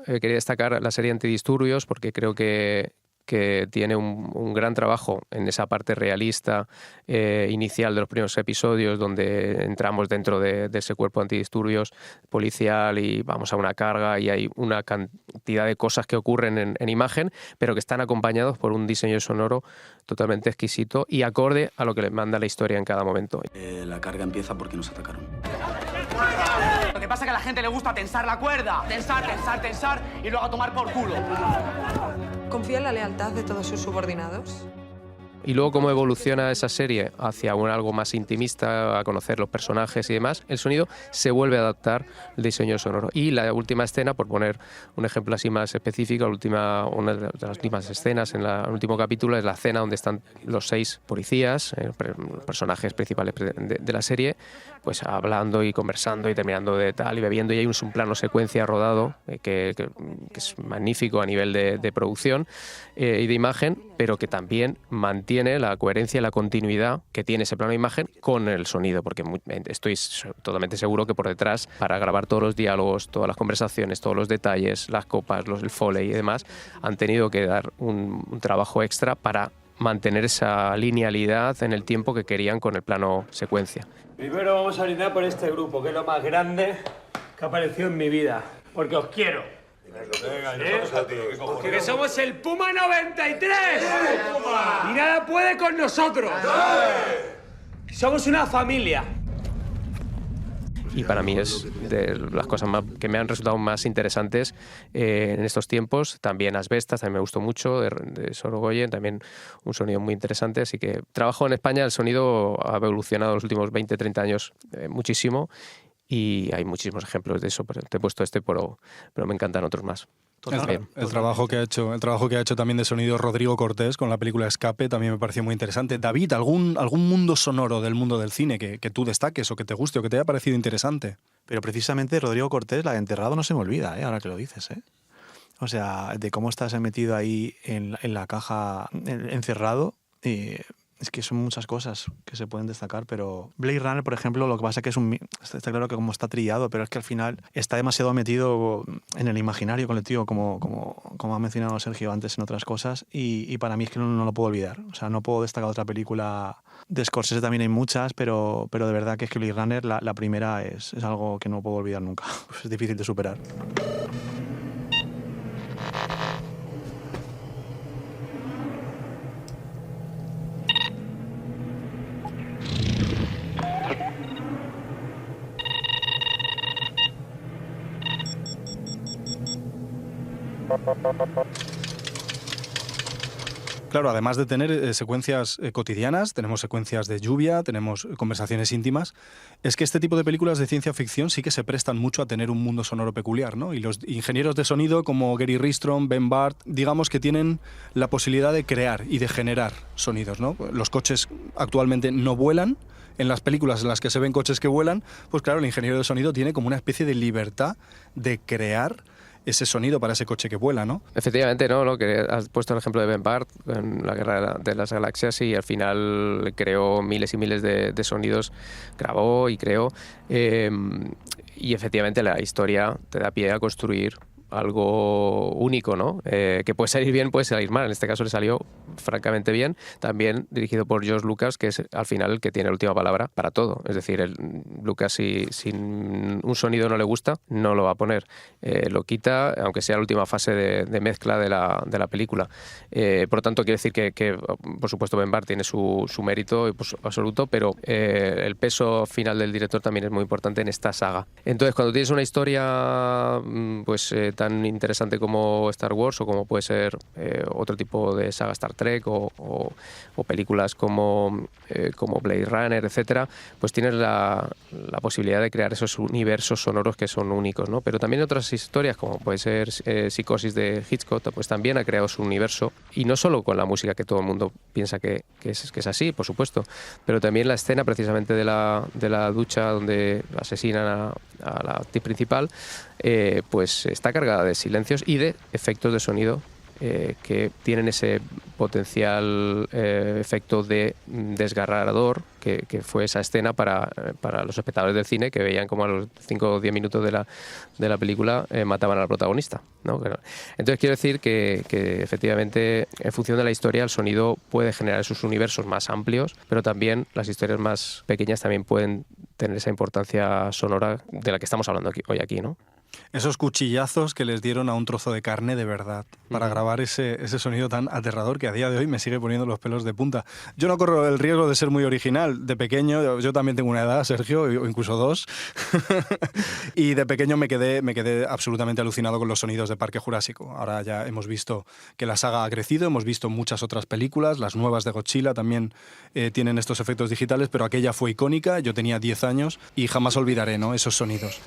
S4: quería destacar la serie Antidisturbios porque creo que tiene un gran trabajo en esa parte realista inicial de los primeros episodios, donde entramos dentro de ese cuerpo antidisturbios policial y vamos a una carga y hay una cantidad de cosas que ocurren en imagen, pero que están acompañados por un diseño sonoro totalmente exquisito y acorde a lo que le manda la historia en cada momento.
S9: La carga empieza porque nos atacaron.
S10: Lo que pasa es que a la gente le gusta tensar la cuerda. Tensar y luego a tomar por culo.
S11: ¿Confía en la lealtad de todos sus subordinados?
S4: Y luego cómo evoluciona esa serie hacia algo más intimista, a conocer los personajes y demás, el sonido se vuelve a adaptar al diseño sonoro. Y la última escena, por poner un ejemplo así más específico, una de las últimas escenas en el último capítulo es la escena donde están los 6 policías, personajes principales de la serie, pues hablando y conversando y terminando de tal y bebiendo, y hay un plano secuencia rodado que es magnífico a nivel de producción y de imagen, pero que también mantiene la coherencia y la continuidad que tiene ese plano de imagen con el sonido, porque estoy totalmente seguro que por detrás, para grabar todos los diálogos, todas las conversaciones, todos los detalles, las copas, el foley y demás, han tenido que dar un trabajo extra para mantener esa linealidad en el tiempo que querían con el plano secuencia.
S6: Primero vamos a brindar por este grupo, que es lo más grande que ha aparecido en mi vida, porque os quiero. Porque somos el Puma 93 y nada puede con nosotros. Somos una familia.
S4: Y para mí es de las cosas que me han resultado más interesantes en estos tiempos. También Asbestas, también me gustó mucho, de Sorogoyen, también un sonido muy interesante. Así que trabajo en España, el sonido ha evolucionado en los últimos 20-30 años muchísimo. Y hay muchísimos ejemplos de eso, pero te he puesto pero me encantan otros más.
S1: El trabajo que ha hecho también de sonido Rodrigo Cortés con la película Escape también me pareció muy interesante. David, ¿algún mundo sonoro del mundo del cine que tú destaques o que te guste o que te haya parecido interesante?
S3: Pero precisamente Rodrigo Cortés, la de Enterrado, no se me olvida, ahora que lo dices. O sea, de cómo estás metido ahí en la caja encerrado. Es que son muchas cosas que se pueden destacar, pero Blade Runner, por ejemplo, lo que pasa es que está claro que como está trillado, pero es que al final está demasiado metido en el imaginario colectivo, como ha mencionado Sergio antes en otras cosas, y para mí es que no lo puedo olvidar. O sea, no puedo destacar otra película. De Scorsese también hay muchas, pero de verdad que es que Blade Runner, la primera, es algo que no puedo olvidar nunca. Es difícil de superar.
S1: Claro, además de tener secuencias cotidianas, tenemos secuencias de lluvia, tenemos conversaciones íntimas, es que este tipo de películas de ciencia ficción sí que se prestan mucho a tener un mundo sonoro peculiar, ¿no? Y los ingenieros de sonido como Gary Ristrom, Ben Bart, digamos que tienen la posibilidad de crear y de generar sonidos, ¿no? Los coches actualmente no vuelan. En las películas en las que se ven coches que vuelan, pues claro, el ingeniero de sonido tiene como una especie de libertad de crear ese sonido para ese coche que vuela, ¿no?
S4: Efectivamente, ¿no? Lo que has puesto el ejemplo de Ben Bart en la Guerra de las Galaxias y al final creó miles y miles de sonidos, grabó y creó y efectivamente la historia te da pie a construir algo único, ¿no? Que puede salir bien, puede salir mal. En este caso le salió francamente bien. También dirigido por George Lucas, que es al final el que tiene la última palabra para todo. Es decir, Lucas, si un sonido no le gusta, no lo va a poner. Lo quita, aunque sea la última fase de mezcla de la película. Por lo tanto, quiere decir que por supuesto, Ben Barr tiene su mérito pues, absoluto, pero el peso final del director también es muy importante en esta saga. Entonces, cuando tienes una historia pues tan interesante como Star Wars o como puede ser otro tipo de saga, Star Trek o películas como Blade Runner, etcétera, pues tienes la posibilidad de crear esos universos sonoros que son únicos, ¿no? Pero también otras historias, como puede ser Psicosis de Hitchcock, pues también ha creado su universo, y no solo con la música, que todo el mundo piensa que es así, por supuesto, pero también la escena precisamente de la ducha donde asesinan a la actriz principal, pues está cargada de silencios y de efectos de sonido que tienen ese potencial efecto de desgarrador que fue esa escena para los espectadores del cine, que veían como a los 5 o 10 minutos de la película mataban al protagonista, ¿no? Entonces quiero decir que efectivamente en función de la historia el sonido puede generar esos universos más amplios, pero también las historias más pequeñas también pueden tener esa importancia sonora de la que estamos hablando hoy aquí, ¿no?
S1: Esos cuchillazos que les dieron a un trozo de carne de verdad para grabar ese sonido tan aterrador que a día de hoy me sigue poniendo los pelos de punta. Yo no corro el riesgo de ser muy original. De pequeño, yo también tengo una edad, Sergio, o incluso 2, y de pequeño me quedé absolutamente alucinado con los sonidos de Parque Jurásico. Ahora ya hemos visto que la saga ha crecido, hemos visto muchas otras películas, las nuevas de Godzilla también tienen estos efectos digitales, pero aquella fue icónica, yo tenía 10 años y jamás olvidaré, ¿no?, esos sonidos.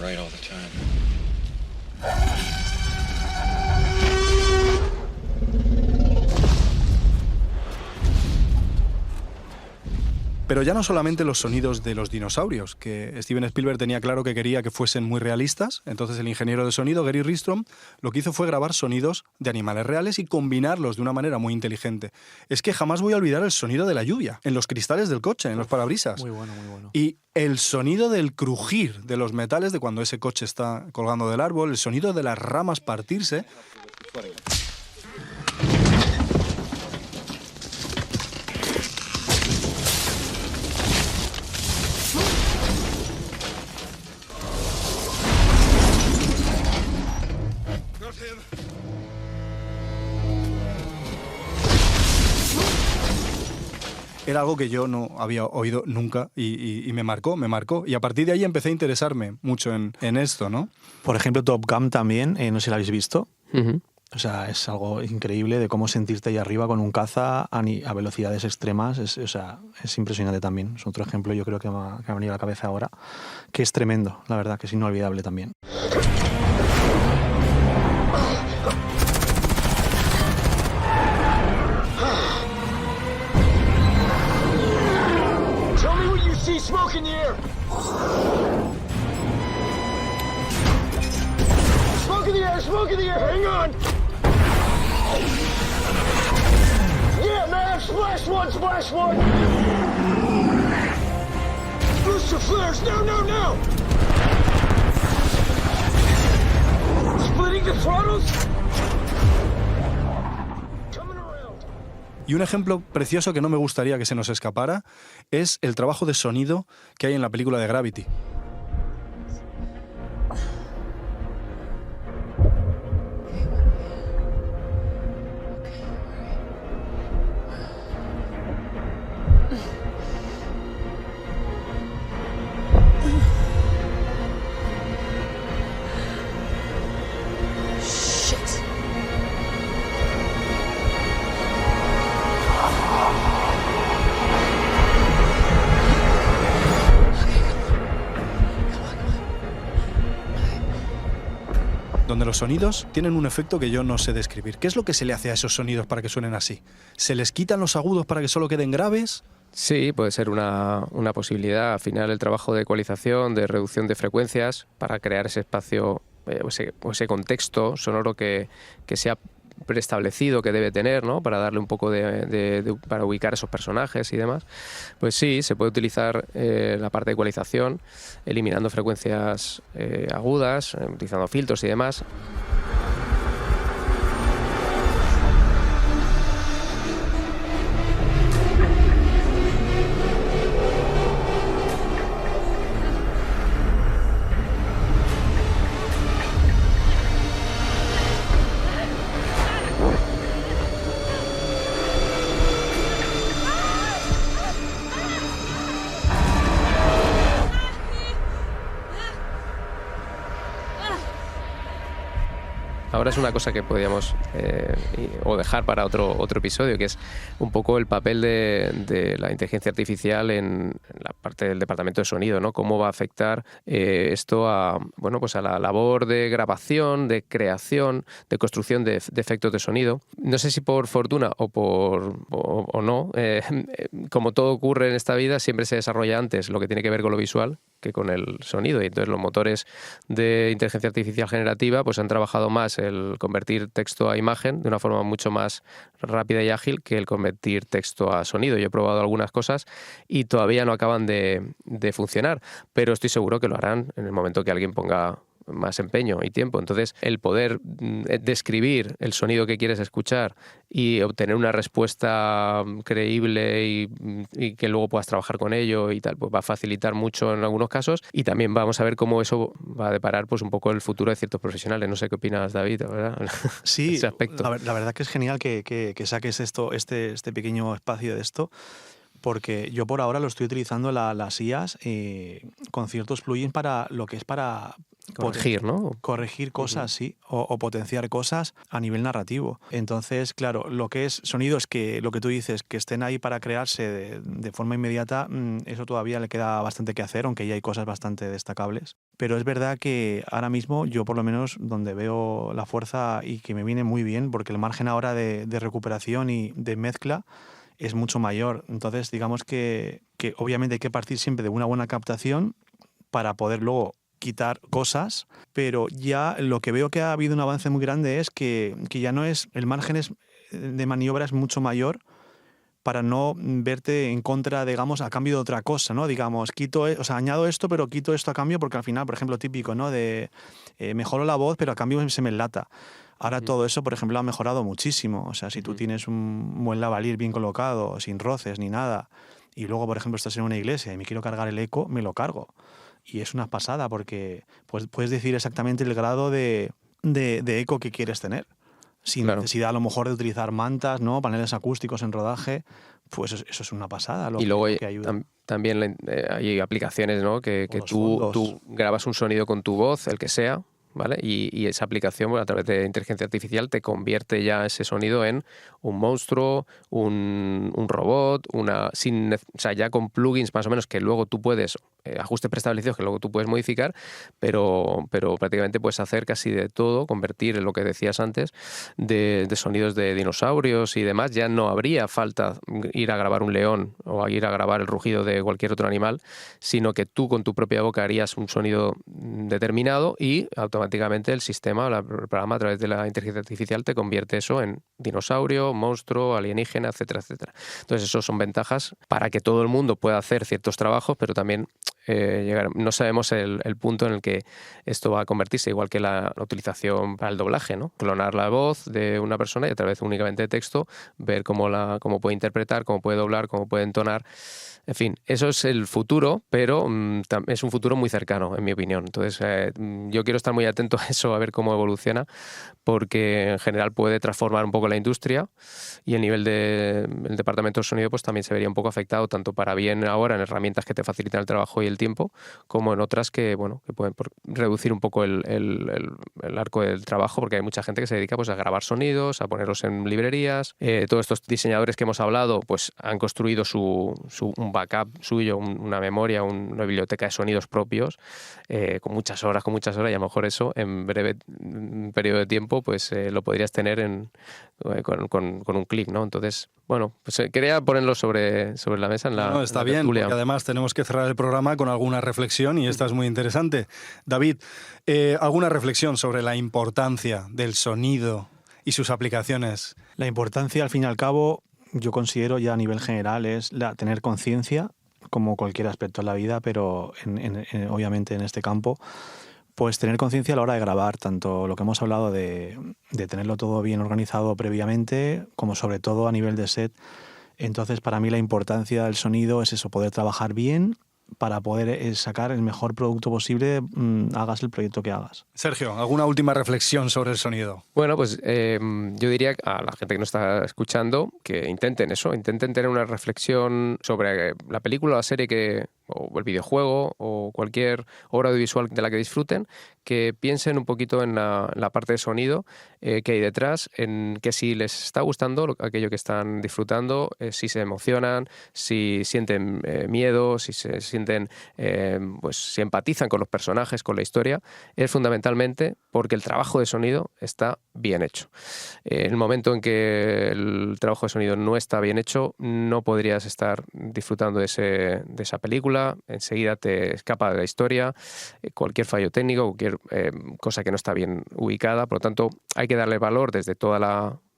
S12: Right all the time.
S1: Pero ya no solamente los sonidos de los dinosaurios, que Steven Spielberg tenía claro que quería que fuesen muy realistas. Entonces el ingeniero de sonido, Gary Ristrom, lo que hizo fue grabar sonidos de animales reales y combinarlos de una manera muy inteligente. Es que jamás voy a olvidar el sonido de la lluvia, en los cristales del coche, en los parabrisas.
S3: Muy bueno, muy bueno.
S1: Y el sonido del crujir de los metales de cuando ese coche está colgando del árbol, el sonido de las ramas partirse. Era algo que yo no había oído nunca y me marcó. Y a partir de ahí empecé a interesarme mucho en esto, ¿no?
S3: Por ejemplo, Top Gun también, no sé si lo habéis visto.
S4: Uh-huh.
S3: O sea, es algo increíble de cómo sentirte ahí arriba con un caza a velocidades extremas. Es impresionante también. Es otro ejemplo, yo creo que me ha venido a la cabeza ahora, que es tremendo, la verdad, que es inolvidable también.
S6: See smoke in the air. Smoke in the air, smoke in the air. Hang on. Yeah, man, splash one, splash one. Booster flares, no. Splitting the throttles.
S1: Y un ejemplo precioso que no me gustaría que se nos escapara es el trabajo de sonido que hay en la película de Gravity. Donde los sonidos tienen un efecto que yo no sé describir. ¿Qué es lo que se le hace a esos sonidos para que suenen así? ¿Se les quitan los agudos para que solo queden graves?
S4: Sí, puede ser una posibilidad. Al final el trabajo de ecualización, de reducción de frecuencias para crear ese espacio o ese contexto sonoro que se ha preestablecido que debe tener, ¿no? Para darle un poco para ubicar esos personajes y demás, pues sí, se puede utilizar la parte de ecualización, eliminando frecuencias agudas, utilizando filtros y demás. Ahora es una cosa que podríamos o dejar para otro episodio, que es un poco el papel de la inteligencia artificial en la parte del departamento de sonido, ¿no? Cómo va a afectar esto a la labor de grabación, de creación, de construcción de efectos de sonido. No sé si por fortuna o no, como todo ocurre en esta vida, siempre se desarrolla antes lo que tiene que ver con lo visual que con el sonido, y entonces los motores de inteligencia artificial generativa pues han trabajado más el convertir texto a imagen de una forma mucho más rápida y ágil que el convertir texto a sonido. Yo he probado algunas cosas y todavía no acaban de funcionar, pero estoy seguro que lo harán en el momento que alguien ponga más empeño y tiempo. Entonces, el poder describir el sonido que quieres escuchar y obtener una respuesta creíble y que luego puedas trabajar con ello y tal, pues va a facilitar mucho en algunos casos, y también vamos a ver cómo eso va a deparar pues un poco el futuro de ciertos profesionales. No sé qué opinas, David, ¿verdad?
S3: Sí,
S4: ese aspecto.
S3: La verdad que es genial que saques este pequeño espacio de esto, porque yo por ahora lo estoy utilizando las IAs con ciertos plugins para lo que es para
S4: corregir, ¿no?
S3: Corregir cosas, sí, o potenciar cosas a nivel narrativo. Entonces, claro, lo que es sonidos, que lo que tú dices, que estén ahí para crearse de forma inmediata, eso todavía le queda bastante que hacer, aunque ya hay cosas bastante destacables. Pero es verdad que ahora mismo yo, por lo menos, donde veo la fuerza y que me viene muy bien, porque el margen ahora de recuperación y de mezcla es mucho mayor. Entonces, digamos que obviamente hay que partir siempre de una buena captación para poder luego quitar cosas, pero ya lo que veo que ha habido un avance muy grande es que ya no es, el margen de maniobra es mucho mayor para no verte en contra, digamos, a cambio de otra cosa, ¿no? Digamos, añado esto, pero quito esto a cambio, porque al final, por ejemplo, típico, ¿no? De mejoro la voz, pero a cambio se me enlata. Ahora todo eso, por ejemplo, ha mejorado muchísimo. O sea, si tú tienes un buen lavalier bien colocado, sin roces ni nada, y luego, por ejemplo, estás en una iglesia y me quiero cargar el eco, me lo cargo. Y es una pasada, porque pues, puedes decir exactamente el grado de eco que quieres tener. Sin necesidad a lo mejor de utilizar mantas, ¿no? Paneles acústicos en rodaje, pues eso es una pasada.
S4: Y luego
S3: que ayuda.
S4: También hay aplicaciones, ¿no? que tú grabas un sonido con tu voz, el que sea, ¿vale? Y esa aplicación, bueno, a través de inteligencia artificial, te convierte ya ese sonido en un monstruo, un robot, ya con plugins más o menos que luego tú puedes, ajustes preestablecidos que luego tú puedes modificar, pero prácticamente puedes hacer casi de todo, convertir en lo que decías antes, de sonidos de dinosaurios y demás. Ya no habría falta ir a grabar un león o ir a grabar el rugido de cualquier otro animal, sino que tú con tu propia boca harías un sonido determinado y automáticamente el sistema, el programa a través de la inteligencia artificial te convierte eso en dinosaurio, monstruo, alienígena, etcétera, etcétera. Entonces, eso son ventajas para que todo el mundo pueda hacer ciertos trabajos, pero también no sabemos el punto en el que esto va a convertirse, igual que la utilización para el doblaje, ¿no? Clonar la voz de una persona y a través únicamente de texto ver cómo puede interpretar, cómo puede doblar, cómo puede entonar. En fin, eso es el futuro, pero es un futuro muy cercano, en mi opinión. Entonces, yo quiero estar muy atento a eso, a ver cómo evoluciona, porque en general puede transformar un poco la industria y el nivel del departamento de sonido pues también se vería un poco afectado, tanto para bien ahora en herramientas que te facilitan el trabajo y el tiempo, como en otras que pueden reducir un poco el arco del trabajo, porque hay mucha gente que se dedica pues a grabar sonidos, a ponerlos en librerías. Todos estos diseñadores que hemos hablado pues han construido un backup suyo, una memoria, una biblioteca de sonidos propios, con muchas horas, y a lo mejor eso eso en breve periodo de tiempo pues lo podrías tener con un clic, ¿no? Entonces, bueno, pues quería ponerlo sobre la mesa en la
S1: No, está
S4: en la
S1: bien,
S4: tertulia.
S1: porque además tenemos que cerrar el programa con alguna reflexión y esta es muy interesante. David, ¿alguna reflexión sobre la importancia del sonido y sus aplicaciones?
S3: La importancia, al fin y al cabo, yo considero ya a nivel general es tener conciencia, como cualquier aspecto en la vida, pero obviamente en este campo, pues tener conciencia a la hora de grabar, tanto lo que hemos hablado de tenerlo todo bien organizado previamente, como sobre todo a nivel de set. Entonces, para mí la importancia del sonido es eso, poder trabajar bien para poder sacar el mejor producto posible, hagas el proyecto que hagas.
S1: Sergio, ¿alguna última reflexión sobre el sonido?
S4: Bueno, pues yo diría a la gente que nos está escuchando que intenten tener una reflexión sobre la película, la serie o el videojuego o cualquier obra audiovisual de la que disfruten, que piensen un poquito en la parte de sonido que hay detrás, en que si les está gustando aquello que están disfrutando, si se emocionan, si sienten miedo, si se sienten, pues si empatizan con los personajes, con la historia, es fundamentalmente porque el trabajo de sonido está bien hecho. En el momento en que el trabajo de sonido no está bien hecho, no podrías estar disfrutando de esa película, enseguida te escapa de la historia, cualquier fallo técnico, cualquier cosa que no está bien ubicada. Por lo tanto, hay que darle valor desde toda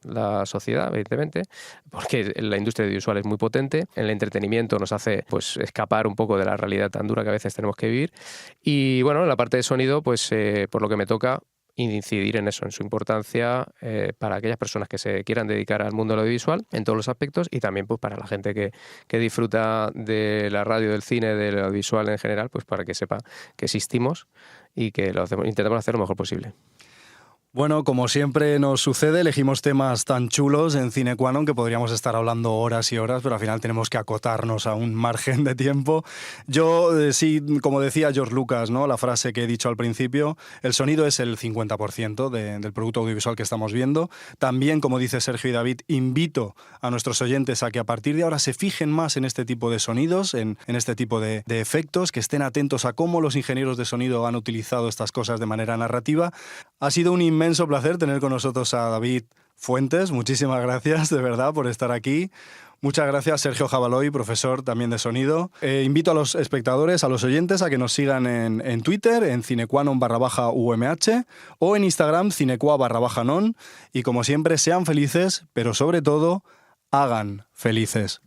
S4: la sociedad, evidentemente, porque la industria audiovisual es muy potente, el entretenimiento nos hace pues escapar un poco de la realidad tan dura que a veces tenemos que vivir. Y bueno, en la parte de sonido, pues por lo que me toca, incidir en eso, en su importancia para aquellas personas que se quieran dedicar al mundo del audiovisual en todos los aspectos, y también pues para la gente que disfruta de la radio, del cine, del audiovisual en general, pues para que sepa que existimos y que intentamos hacer lo mejor posible.
S1: Bueno, como siempre nos sucede, elegimos temas tan chulos en Cinequanon que podríamos estar hablando horas y horas, pero al final tenemos que acotarnos a un margen de tiempo. Yo, sí, como decía George Lucas, ¿no? La frase que he dicho al principio, el sonido es el 50% del producto audiovisual que estamos viendo. También, como dice Sergio y David, invito a nuestros oyentes a que a partir de ahora se fijen más en este tipo de sonidos, en este tipo de efectos, que estén atentos a cómo los ingenieros de sonido han utilizado estas cosas de manera narrativa. Ha sido un inmenso placer tener con nosotros a David Fuentes. Muchísimas gracias, de verdad, por estar aquí. Muchas gracias, Sergio Jabaloy, profesor también de sonido. Invito a los espectadores, a los oyentes, a que nos sigan en Twitter, en cinequanon_UMH, o en Instagram, cinequa_non. Y como siempre, sean felices, pero sobre todo, hagan felices.